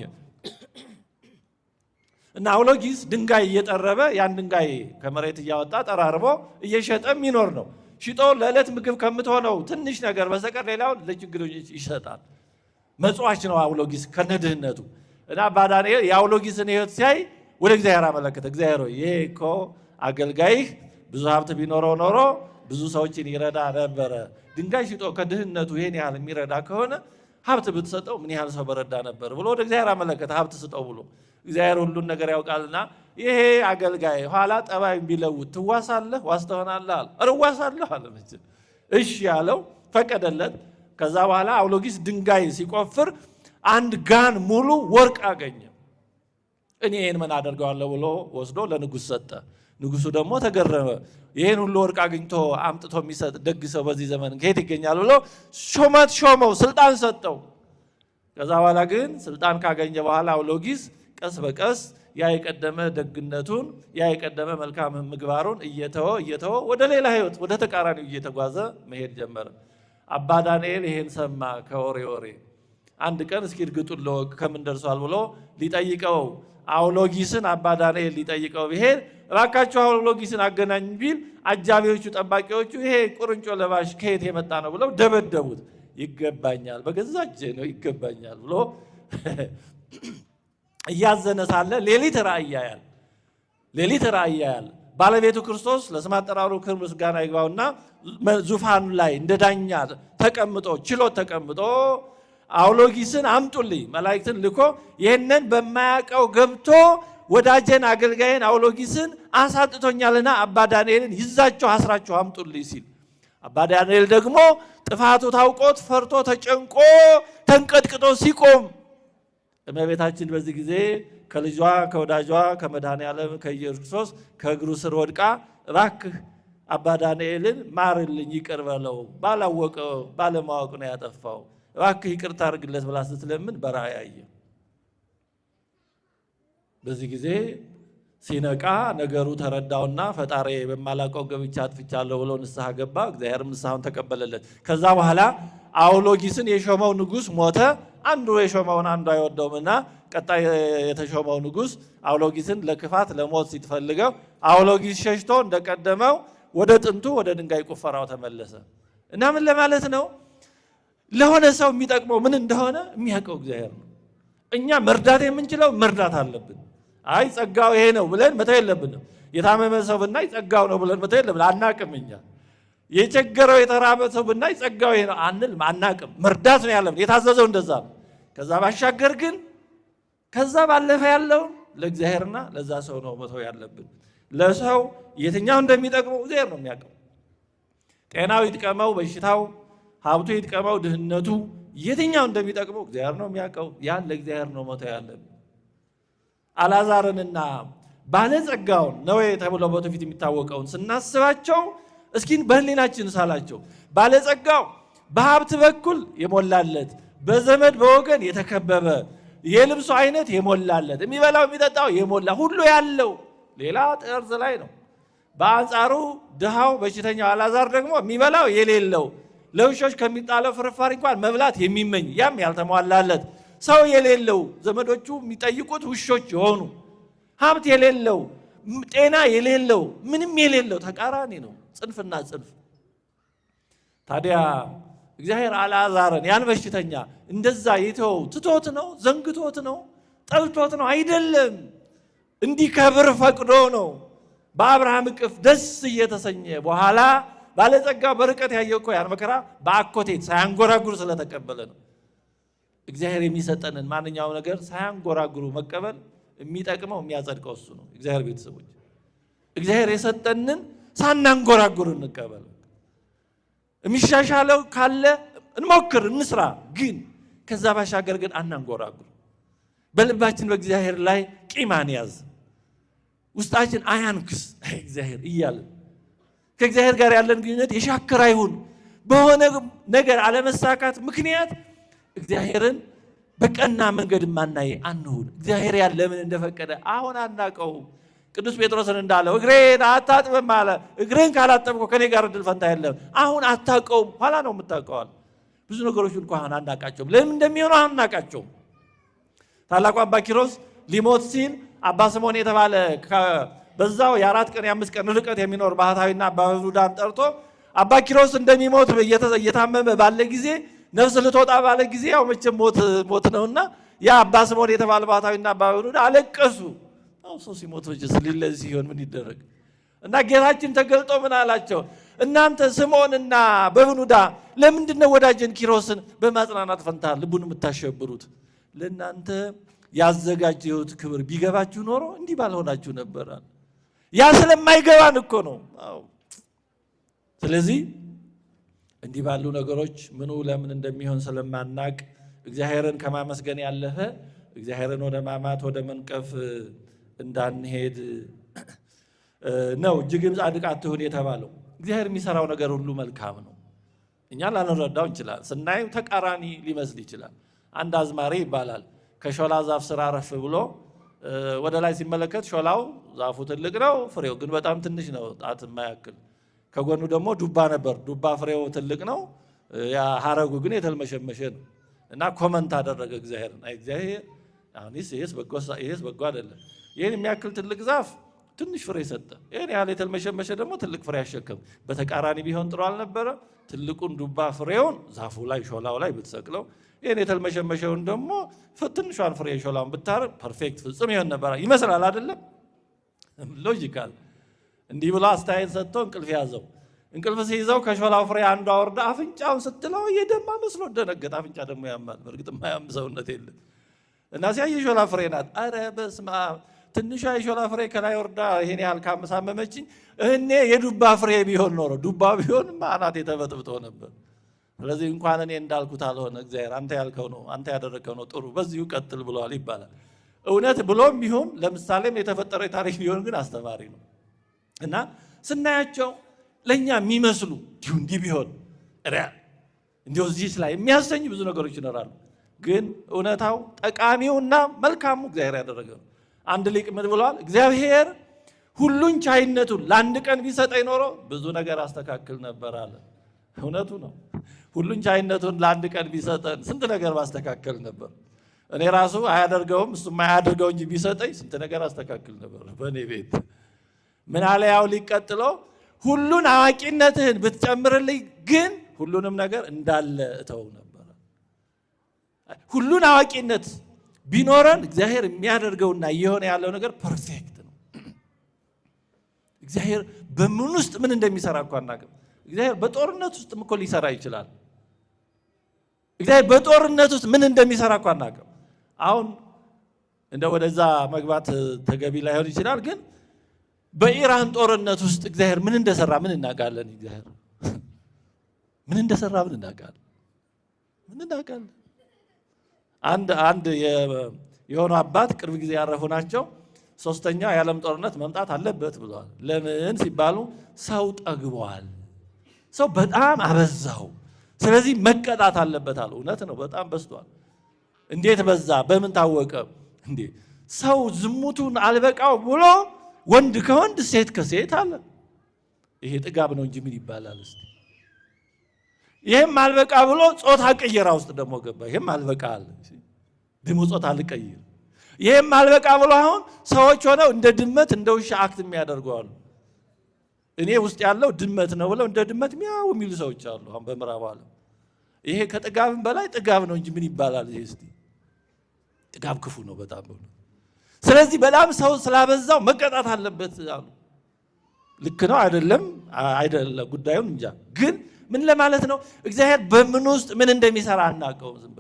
እና አውሎጊስ ድንጋይ እየጠረበ ያን ድንጋይ ከመሬት እያወጣ ጠራርቦ እየሸጠ የሚኖር ነው። ሽጦ ለዕለት ምግብ ከምትሆነው ትንሽ ነገር በስተቀር ሌላውን ለችግረኞች ይሰጣል። መጽዋች ነው አውሎጊስ ከነድህነቱ። እና አባ ዳንኤል የአውሎጊስን ሕይወት ሲያይ ወደ እግዚአብሔር አመለከተ። እግዚአብሔር ሆይ ይሄ እኮ አገልጋይህ ብዙ ሀብት ቢኖረው ኖሮ ብዙ ሰዎችን ይረዳ ነበረ። ድንጋይ ሽጦ ከድህነቱ ይሄን ያህል የሚረዳ ከሆነ ሀብት ብትሰጠው ምን ያህል ሰው በረዳ ነበር ብሎ ወደ እግዚአብሔር አመለከተ። ሀብት ስጠው ብሎ እግዚአብሔር ሁሉን ነገር ያውቃልና ይሄ አገልጋይ ኋላ ጠባይ ቢለውጥ ትዋሳለህ፣ ዋስ ትሆናለህ አለ። እዋሳለሁ አለ። እሺ ያለው ፈቀደለት። ከዛ በኋላ አውሎጊስ ድንጋይ ሲቆፍር አንድ ጋን ሙሉ ወርቅ አገኘ። እኔ ይህን ምን አደርገዋለሁ ብሎ ወስዶ ለንጉሥ ሰጠ። ንጉሱ ደግሞ ተገረመ። ይህን ሁሉ ወርቅ አግኝቶ አምጥቶ የሚሰጥ ደግ ሰው በዚህ ዘመን ከየት ይገኛል ብሎ ሹመት ሾመው፣ ስልጣን ሰጠው። ከዛ በኋላ ግን ስልጣን ካገኘ በኋላ አውሎጊስ ቀስ በቀስ ያ የቀደመ ደግነቱን ያ የቀደመ መልካም ምግባሩን እየተወ ወደ ሌላ ህይወት ወደ ተቃራኒው እየተጓዘ መሄድ ጀመረ። አባ ዳንኤል ይሄን ሰማ ከወሬ። አንድ ቀን እስኪ እርግጡን ለወቅ ከምን ደርሷል ብሎ ሊጠይቀው አውሎጊስን አባ ዳንኤል ሊጠይቀው ቢሄድ እባካችሁ አውሎጊስን አገናኝ ቢል አጃቢዎቹ ጠባቂዎቹ ይሄ ቁርንጮ ለባሽ ከየት የመጣ ነው ብለው ደበደቡት። ይገባኛል፣ በገዛ እጄ ነው ይገባኛል ብሎ እያዘነ ሳለ ሌሊት ራእይ ያያል። ባለቤቱ ክርስቶስ ለስም አጠራሩ ክብር ምስጋና ይግባውና ዙፋኑ ላይ እንደ ዳኛ ተቀምጦ ችሎት ተቀምጦ አውሎጊስን አምጡልኝ መላእክትን ልኮ ይህንን በማያውቀው ገብቶ ወዳጄን አገልጋይን አውሎጊስን አሳጥቶኛልና አባ ዳንኤልን ይዛችሁ አስራችሁ አምጡልኝ ሲል አባ ዳንኤል ደግሞ ጥፋቱ ታውቆት ፈርቶ ተጨንቆ ተንቀጥቅጦ ሲቆም እመቤታችን በዚህ ጊዜ ከልጇ ከወዳጇ ከመድኃኔዓለም ከኢየሱስ ክርስቶስ ከእግሩ ስር ወድቃ እባክህ አባ ዳንኤልን ማርልኝ፣ ይቅር በለው፣ ባለማወቅ ነው ያጠፋው፣ እባክህ ይቅርታ አድርግለት ብላ ስትለምን በራእይ አየ። በዚህ ጊዜ ሲነቃ ነገሩ ተረዳውና ፈጣሪ በማላውቀው ገብቻ አጥፍቻለሁ ብሎ ንስሐ ገባ። እግዚአብሔር ንስሐውን ተቀበለለት። ከዛ በኋላ አውሎጊስን የሾመው ንጉሥ ሞተ። አንዱ የሾመውን አንዱ አይወደውምና ቀጣይ የተሾመው ንጉሥ አውሎጊስን ለክፋት ለሞት ሲፈልገው አውሎጊስ ሸሽቶ እንደቀደመው ወደ ጥንቱ ወደ ድንጋይ ቁፈራው ተመለሰ። እና ምን ለማለት ነው? ለሆነ ሰው የሚጠቅመው ምን እንደሆነ የሚያውቀው እግዚአብሔር ነው። እኛ መርዳት የምንችለው መርዳት አለብን። አይ ጸጋው ይሄ ነው ብለን መተው የለብንም። የታመመ ሰው ብናይ ጸጋው ነው ብለን መተው የለብን። አናቅም። እኛ የቸገረው የተራበ ሰው ብናይ ጸጋው ይሄ ነው አንልም፣ አናቅም። መርዳት ነው ያለብን። የታዘዘው እንደዛ ነው። ከዛ ባሻገር ግን ከዛ ባለፈ ያለውን ለእግዚአብሔርና ለዛ ሰው ነው መተው ያለብን። ለሰው የትኛው እንደሚጠቅመው እግዚአብሔር ነው የሚያውቀው። ጤናው ይጥቀመው በሽታው፣ ሀብቱ ይጥቀመው ድህነቱ፣ የትኛው እንደሚጠቅመው እግዚአብሔር ነው የሚያውቀው። ያን ለእግዚአብሔር ነው መተው ያለብን። አልዓዛርንና ባለጸጋውን ነዌ ተብሎ በፊት የሚታወቀውን ስናስባቸው እስኪ በህሊናችን ሳላቸው። ባለጸጋው በሀብት በኩል የሞላለት፣ በዘመድ በወገን የተከበበ፣ የልብሱ አይነት የሞላለት፣ የሚበላው የሚጠጣው የሞላ ሁሉ ያለው ሌላ ጠርዝ ላይ ነው። በአንጻሩ ድሃው በሽተኛው አልዓዛር ደግሞ የሚበላው የሌለው፣ ለውሾች ከሚጣለው ፍርፋሪ እንኳን መብላት የሚመኝ ያም ያልተሟላለት፣ ሰው የሌለው፣ ዘመዶቹ የሚጠይቁት ውሾች የሆኑ፣ ሀብት የሌለው፣ ጤና የሌለው፣ ምንም የሌለው ተቃራኒ ነው። ጽንፍና ጽንፍ። ታዲያ እግዚአብሔር አልዓዛርን ያን በሽተኛ እንደዛ የተወው ትቶት ነው? ዘንግቶት ነው? ጠልቶት ነው? አይደለም። እንዲከብር ፈቅዶ ነው። በአብርሃም እቅፍ ደስ እየተሰኘ በኋላ ባለጸጋ በርቀት ያየው እኮ ያን መከራ በአኮቴት ሳያንጎራጉር ስለተቀበለ ነው። እግዚአብሔር የሚሰጠንን ማንኛውም ነገር ሳያንጎራጉሩ መቀበል የሚጠቅመው የሚያጸድቀው እሱ ነው። እግዚአብሔር ቤተሰቦች እግዚአብሔር የሰጠንን ሳናንጎራጉር እንቀበል። የሚሻሻለው ካለ እንሞክር፣ እንስራ። ግን ከዛ ባሻገር ግን አናንጎራጉር። በልባችን በእግዚአብሔር ላይ ቂም አንያዝ። ውስጣችን አያንክስ እግዚአብሔር እያለን ከእግዚአብሔር ጋር ያለን ግንኙነት የሻከረ ይሁን። በሆነ ነገር አለመሳካት ምክንያት እግዚአብሔርን በቀና መንገድ ማናይ አንሁን። እግዚአብሔር ያለ ምን እንደፈቀደ አሁን አናውቀውም። ቅዱስ ጴጥሮስን እንዳለው እግሬን አታጥብም አለ። እግሬን ካላጠብከው ከኔ ጋር እድል ፈንታ የለም። አሁን አታውቀውም፣ ኋላ ነው የምታውቀዋል። ብዙ ነገሮች እንኳን አሁን አናውቃቸውም። ለምን እንደሚሆነው አናውቃቸውም። ታላቁ አባ ኪሮስ ሊሞት ሲል አባ ስምዖን የተባለ በዛው የ4 ቀን የ5 ቀን ርቀት የሚኖር ባህታዊና አባ በብኑዳን ጠርቶ አባ ኪሮስ እንደሚሞት እየታመመ ባለ ጊዜ ነፍስ ልትወጣ ባለ ጊዜ ያው መቼም ሞት ነውና ያ አባ ስምዖን የተባለ ባህታዊና አባ በብኑዳን አለቀሱ። አው ሰው ሲሞት ወጀስ ሊለዚ ሲሆን ምን ይደረግ? እና ጌታችን ተገልጦ ምን አላቸው? እናንተ ስምዖንና በብኑዳ ለምንድን ነው ወዳጅን ኪሮስን በማጽናናት ፈንታ ልቡን የምታሸብሩት? ለእናንተ ያዘጋጀሁት ክብር ቢገባችሁ ኖሮ እንዲህ ባልሆናችሁ ነበር። ያ ስለማይገባን እኮ ነው። አዎ ስለዚህ እንዲህ ባሉ ነገሮች ምኑ ለምን እንደሚሆን ስለማናቅ እግዚአብሔርን ከማመስገን ያለፈ እግዚአብሔርን ወደ ማማት ወደ መንቀፍ እንዳንሄድ ነው። እጅግም ጻድቅ አትሁን የተባለው እግዚአብሔር የሚሰራው ነገር ሁሉ መልካም ነው። እኛ ላንረዳው እንችላለን። ስናየው ተቃራኒ ሊመስል ይችላል። አንድ አዝማሪ ይባላል ከሾላ ዛፍ ስር አረፍ ብሎ ወደ ላይ ሲመለከት ሾላው ዛፉ ትልቅ ነው፣ ፍሬው ግን በጣም ትንሽ ነው፣ ጣት የማያክል። ከጎኑ ደግሞ ዱባ ነበር። ዱባ ፍሬው ትልቅ ነው፣ ያ ሀረጉ ግን የተልመሸመሸ ነው። እና ኮመንት አደረገ እግዚአብሔርን። አይ እግዚአብሔር አሁን ይሄስ በጎ አይደለም። ይሄን የሚያክል ትልቅ ዛፍ ትንሽ ፍሬ ሰጠ፣ ይሄን ያህል የተልመሸመሸ ደግሞ ትልቅ ፍሬ ያሸከም። በተቃራኒ ቢሆን ጥሩ አልነበረ? ትልቁን ዱባ ፍሬውን ዛፉ ላይ ሾላው ላይ ብትሰቅለው፣ ይሄን የተልመሸመሸውን ደግሞ ትንሿን ፍሬ ሾላውን ብታረግ ፐርፌክት ፍጹም ይሆን ነበር ይመስላል። አይደለም? ሎጂካል። እንዲህ ብሎ አስተያየት ሰጥቶ እንቅልፍ ያዘው። እንቅልፍ ሲይዘው ከሾላው ፍሬ አንዷ ወርዳ አፍንጫውን ስትለው የደማ መስሎ ደነገጠ። አፍንጫ ደግሞ ያማል፣ በእርግጥ የማያም ሰውነት የለም። እና ሲያይ የሾላ ፍሬ ናት። አረ በስመ አብ! ትንሿ የሾላ ፍሬ ከላይ ወርዳ ይሄን ያህል ካመሳመመችኝ እኔ የዱባ ፍሬ ቢሆን ኖሮ ዱባ ቢሆን አናቴ ተበጥብጦ ነበር። ስለዚህ እንኳን እኔ እንዳልኩት አልሆነ፣ እግዚአብሔር አንተ ያልከው ነው፣ አንተ ያደረከው ነው፣ ጥሩ በዚሁ ቀጥል ብለዋል ይባላል። እውነት ብሎም ቢሆን ለምሳሌም የተፈጠረ ታሪክ ቢሆን ግን አስተማሪ ነው። እና ስናያቸው ለኛ የሚመስሉ እንዲህ ቢሆን እንዲሁ እዚህ ላይ የሚያሰኝ ብዙ ነገሮች ይኖራሉ። ግን እውነታው ጠቃሚውና መልካሙ እግዚአብሔር ያደረገው ነው። አንድ ሊቅ ምን ብሏል? እግዚአብሔር ሁሉን ቻይነቱን ለአንድ ቀን ቢሰጠኝ ኖሮ ብዙ ነገር አስተካክል ነበር አለ። እውነቱ ነው። ሁሉን ቻይነቱን ለአንድ ቀን ቢሰጠን ስንት ነገር ማስተካከል ነበር። እኔ ራሱ አያደርገውም እሱም አያደርገው እንጂ ቢሰጠኝ ስንት ነገር አስተካክል ነበር በእኔ ቤት። ምን አለ ያው ሊቀጥሎ ሁሉን አዋቂነትህን ብትጨምርልኝ ግን ሁሉንም ነገር እንዳለ እተው ነበር። ሁሉን አዋቂነት ቢኖረን እግዚአብሔር የሚያደርገውና እየሆነ ያለው ነገር ፐርፌክት ነው። እግዚአብሔር በምን ውስጥ ምን እንደሚሰራ እኮ አናውቅም። እግዚአብሔር በጦርነት ውስጥ እኮ ሊሰራ ይችላል። እግዚአብሔር በጦርነት ውስጥ ምን እንደሚሰራ እኮ አናውቅም። አሁን እንደ ወደዛ መግባት ተገቢ ላይሆን ይችላል፣ ግን በኢራን ጦርነት ውስጥ እግዚአብሔር ምን እንደሰራ ምን እናውቃለን? እግዚአብሔር ምን እንደሰራ ምን እናውቃለን? አንድ የሆኑ አባት ቅርብ ጊዜ ያረፉ ናቸው። ሶስተኛው የዓለም ጦርነት መምጣት አለበት ብለዋል። ለምን ሲባሉ ሰው ጠግቧል፣ ሰው በጣም አበዛው፣ ስለዚህ መቀጣት አለበት አሉ። እውነት ነው፣ በጣም በዝቷል። እንዴት በዛ? በምን ታወቀ? እንዴ ሰው ዝሙቱን አልበቃው ብሎ ወንድ ከወንድ ሴት ከሴት አለ። ይሄ ጥጋብ ነው እንጂ ምን ይባላል? እስቲ ይሄም አልበቃ ብሎ ጾታ ቅየራ ውስጥ ደግሞ ገባ። ይሄም አልበቃ አለ ደግሞ ጾታ አልቀይር። ይሄም አልበቃ ብሎ አሁን ሰዎች ሆነው እንደ ድመት እንደ ውሻ አክት የሚያደርጉ አሉ። እኔ ውስጥ ያለው ድመት ነው ብለው እንደ ድመት ሚያው የሚሉ ሰዎች አሉ አሁን በምዕራቡ ዓለም። ይሄ ከጥጋብም በላይ ጥጋብ ነው እንጂ ምን ይባላል? ይሄ እስቲ ጥጋብ ክፉ ነው በጣም ነው። ስለዚህ በጣም ሰው ስላበዛው መቀጣት አለበት አሉ። ልክ ነው አይደለም ጉዳዩን እንጃ። ግን ምን ለማለት ነው? እግዚአብሔር በምን ውስጥ ምን እንደሚሰራ አናውቀውም። ዝም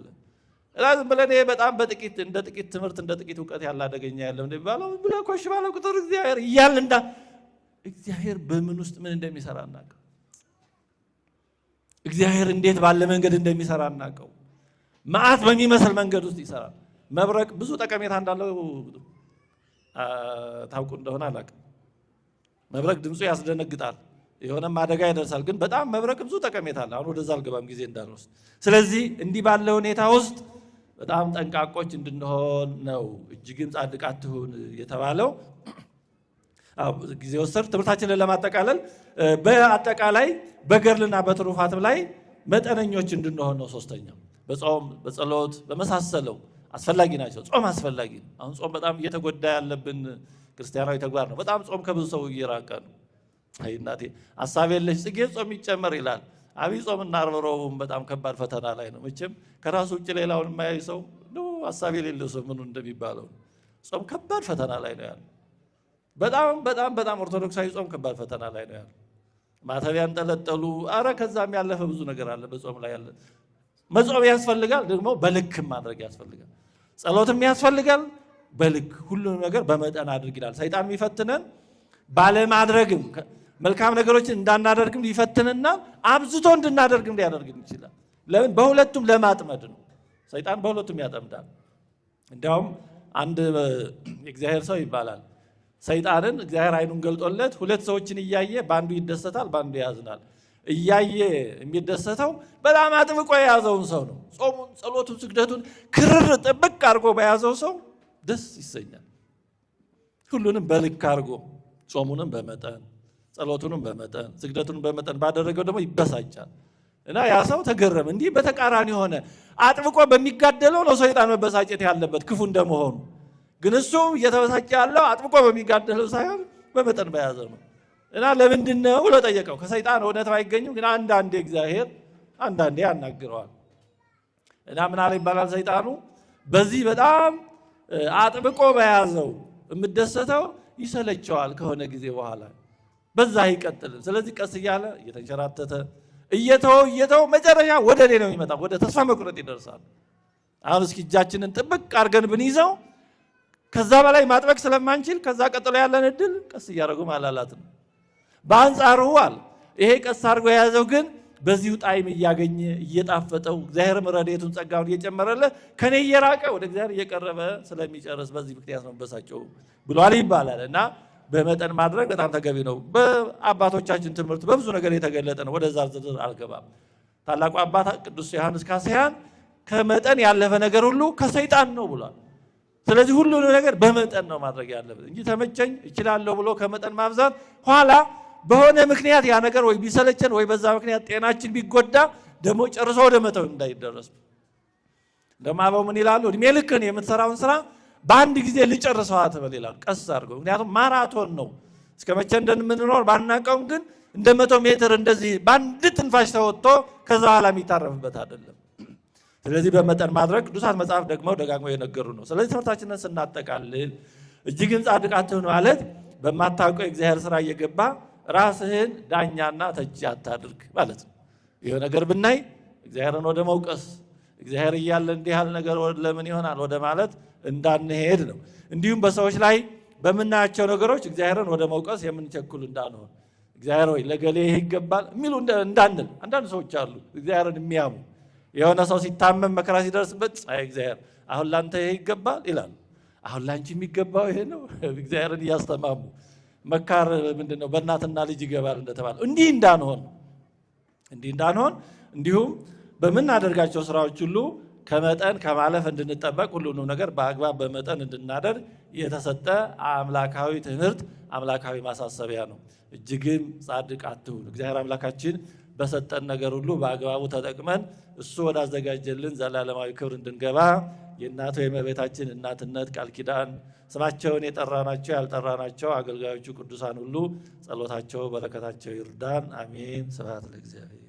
ብለን ይሄ በጣም በጥቂት እንደ ጥቂት ትምህርት እንደ ጥቂት እውቀት ያለ አደገኛ ያለው እንደሚባለው ብለ ኮሽ ባለ ቁጥር እግዚአብሔር እያልን እንዳ እግዚአብሔር በምን ውስጥ ምን እንደሚሰራ አናውቀው። እግዚአብሔር እንዴት ባለ መንገድ እንደሚሰራ አናውቀው። መዓት በሚመስል መንገድ ውስጥ ይሰራል። መብረቅ ብዙ ጠቀሜታ እንዳለው ታውቁ እንደሆነ አላውቅም። መብረቅ ድምፁ ያስደነግጣል፣ የሆነም አደጋ ይደርሳል። ግን በጣም መብረቅ ብዙ ጠቀሜታ አለ። አሁን ወደዛ አልገባም ጊዜ እንዳልወስድ። ስለዚህ እንዲህ ባለ ሁኔታ ውስጥ በጣም ጠንቃቆች እንድንሆን ነው። እጅግም ጻድቅ አትሁን የተባለው ጊዜ ወሰድ ትምህርታችንን ለማጠቃለል በአጠቃላይ በገድልና በትሩፋትም ላይ መጠነኞች እንድንሆን ነው። ሶስተኛው በጾም በጸሎት በመሳሰለው አስፈላጊ ናቸው። ጾም አስፈላጊ ነው። አሁን ጾም በጣም እየተጎዳ ያለብን ክርስቲያናዊ ተግባር ነው። በጣም ጾም ከብዙ ሰው እየራቀ ነው። አይ እናቴ ሐሳብ የለሽ ጽጌ ጾም ይጨመር ይላል። አብይ ጾምና ዓርብ ረቡዕም በጣም ከባድ ፈተና ላይ ነው። መቼም ከራሱ ውጭ ሌላውን የማያይ ሰው ነው ሐሳብ የሌለው ሰው ምኑ እንደሚባለው ጾም ከባድ ፈተና ላይ ነው ያለው። በጣም ኦርቶዶክሳዊ ጾም ከባድ ፈተና ላይ ነው ያለው። ማተብ ያንጠለጠሉ ከዛም ያለፈ ብዙ ነገር አለ በጾም ላይ ያለ። መጾም ያስፈልጋል፣ ደግሞ በልክም ማድረግ ያስፈልጋል። ጸሎትም ያስፈልጋል በልክ። ሁሉንም ነገር በመጠን አድርግ ይላል። ሰይጣን የሚፈትነን ባለማድረግም መልካም ነገሮችን እንዳናደርግም ሊፈትንና አብዝቶ እንድናደርግም ሊያደርግን ይችላል። ለምን? በሁለቱም ለማጥመድ ነው። ሰይጣን በሁለቱም ያጠምዳል። እንዲያውም አንድ የእግዚአብሔር ሰው ይባላል ሰይጣንን እግዚአብሔር ዓይኑን ገልጦለት ሁለት ሰዎችን እያየ በአንዱ ይደሰታል፣ በአንዱ ያዝናል። እያየ የሚደሰተው በጣም አጥብቆ የያዘውን ሰው ነው። ጾሙን፣ ጸሎቱን፣ ስግደቱን ክርር ጥብቅ አድርጎ በያዘው ሰው ደስ ይሰኛል። ሁሉንም በልክ አድርጎ ጾሙንም በመጠን ጸሎቱንም በመጠን ስግደቱንም በመጠን ባደረገው ደግሞ ይበሳጫል። እና ያ ሰው ተገረመ። እንዲህ በተቃራኒ ሆነ። አጥብቆ በሚጋደለው ነው ሰይጣን መበሳጨት ያለበት ክፉ እንደመሆኑ። ግን እሱ እየተበሳጨ ያለው አጥብቆ በሚጋደለው ሳይሆን በመጠን በያዘ ነው። እና ለምንድን ነው ብሎ ጠየቀው። ከሰይጣን እውነት ባይገኝም ግን አንዳንዴ እግዚአብሔር አንዳንዴ ያናግረዋል። እና ምን አለ ይባላል ሰይጣኑ በዚህ በጣም አጥብቆ በያዘው የምደሰተው ይሰለቸዋል። ከሆነ ጊዜ በኋላ በዛ አይቀጥልም። ስለዚህ ቀስ እያለ እየተንሸራተተ እየተው መጨረሻ ወደ እኔ ነው የሚመጣ፣ ወደ ተስፋ መቁረጥ ይደርሳል። አሁን እስኪ እጃችንን ጥብቅ አድርገን ብንይዘው ከዛ በላይ ማጥበቅ ስለማንችል ከዛ ቀጥሎ ያለን እድል ቀስ እያደረጉ ማላላት ነው። በአንጻሩ አለ ይሄ ቀስ አድርጎ የያዘው ግን በዚሁ ጣዕም እያገኘ እየጣፈጠው እግዚአብሔርም ረድኤቱን ጸጋውን እየጨመረለት ከኔ እየራቀ ወደ እግዚአብሔር እየቀረበ ስለሚጨርስ በዚህ ምክንያት ነው በሳቸው ብሏል ይባላል። እና በመጠን ማድረግ በጣም ተገቢ ነው። በአባቶቻችን ትምህርት በብዙ ነገር የተገለጠ ነው። ወደዛ ዝርዝር አልገባም። ታላቁ አባት ቅዱስ ዮሐንስ ካስያን ከመጠን ያለፈ ነገር ሁሉ ከሰይጣን ነው ብሏል። ስለዚህ ሁሉንም ነገር በመጠን ነው ማድረግ ያለበት እንጂ ተመቸኝ እችላለሁ ብሎ ከመጠን ማብዛት ኋላ በሆነ ምክንያት ያ ነገር ወይ ቢሰለቸን ወይ በዛ ምክንያት ጤናችን ቢጎዳ ደግሞ ጨርሶ ወደ መተው እንዳይደረስ ለማባው ምን ይላሉ? እድሜ ልክን የምትሰራውን ስራ በአንድ ጊዜ ልጨርሰው አትበል ይላል። ቀስ አድርገው። ምክንያቱም ማራቶን ነው። እስከ መቼ እንደምንኖር ባናውቀውም ግን እንደ 100 ሜትር እንደዚህ በአንድ ትንፋሽ ተወጥቶ ከዛ በኋላ የሚታረፍበት አይደለም። ስለዚህ በመጠን ማድረግ ቅዱሳት መጽሐፍ ደግሞ ደጋግሞ የነገሩ ነው። ስለዚህ ትምህርታችንን ስናጠቃልል እጅግን ጻድቅ አትሁን ማለት በማታውቀው የእግዚአብሔር ስራ እየገባ ራስህን ዳኛና ተቺ አታድርግ ማለት ነው። ይሄ ነገር ብናይ እግዚአብሔርን ወደ መውቀስ እግዚአብሔር እያለ እንዲህ ያለ ነገር ለምን ይሆናል ወደ ማለት እንዳንሄድ ነው። እንዲሁም በሰዎች ላይ በምናያቸው ነገሮች እግዚአብሔርን ወደ መውቀስ የምንቸኩል እንዳንሆን እግዚአብሔር ወይ ለገሌ ይሄ ይገባል የሚሉ እንዳንል አንዳንድ ሰዎች አሉ እግዚአብሔርን የሚያሙ የሆነ ሰው ሲታመም መከራ ሲደርስበት አይ እግዚአብሔር አሁን ላንተ ይሄ ይገባል ይላል። አሁን ላንቺ የሚገባው ይሄ ነው። እግዚአብሔርን እያስተማሙ መካር ምንድነው በእናትና ልጅ ይገባል እንደተባለ እንዲህ እንዳንሆን እንዲሁም በምናደርጋቸው ስራዎች ሁሉ ከመጠን ከማለፍ እንድንጠበቅ ሁሉንም ነገር በአግባብ በመጠን እንድናደርግ የተሰጠ አምላካዊ ትምህርት አምላካዊ ማሳሰቢያ ነው። እጅግም ጻድቅ አትሁን። እግዚአብሔር አምላካችን በሰጠን ነገር ሁሉ በአግባቡ ተጠቅመን እሱ ወዳዘጋጀልን ዘላለማዊ ክብር እንድንገባ የእናቱ የእመቤታችን እናትነት ቃል ኪዳን ስማቸውን የጠራናቸው ያልጠራናቸው አገልጋዮቹ ቅዱሳን ሁሉ ጸሎታቸው በረከታቸው ይርዳን። አሜን። ስብሐት ለእግዚአብሔር።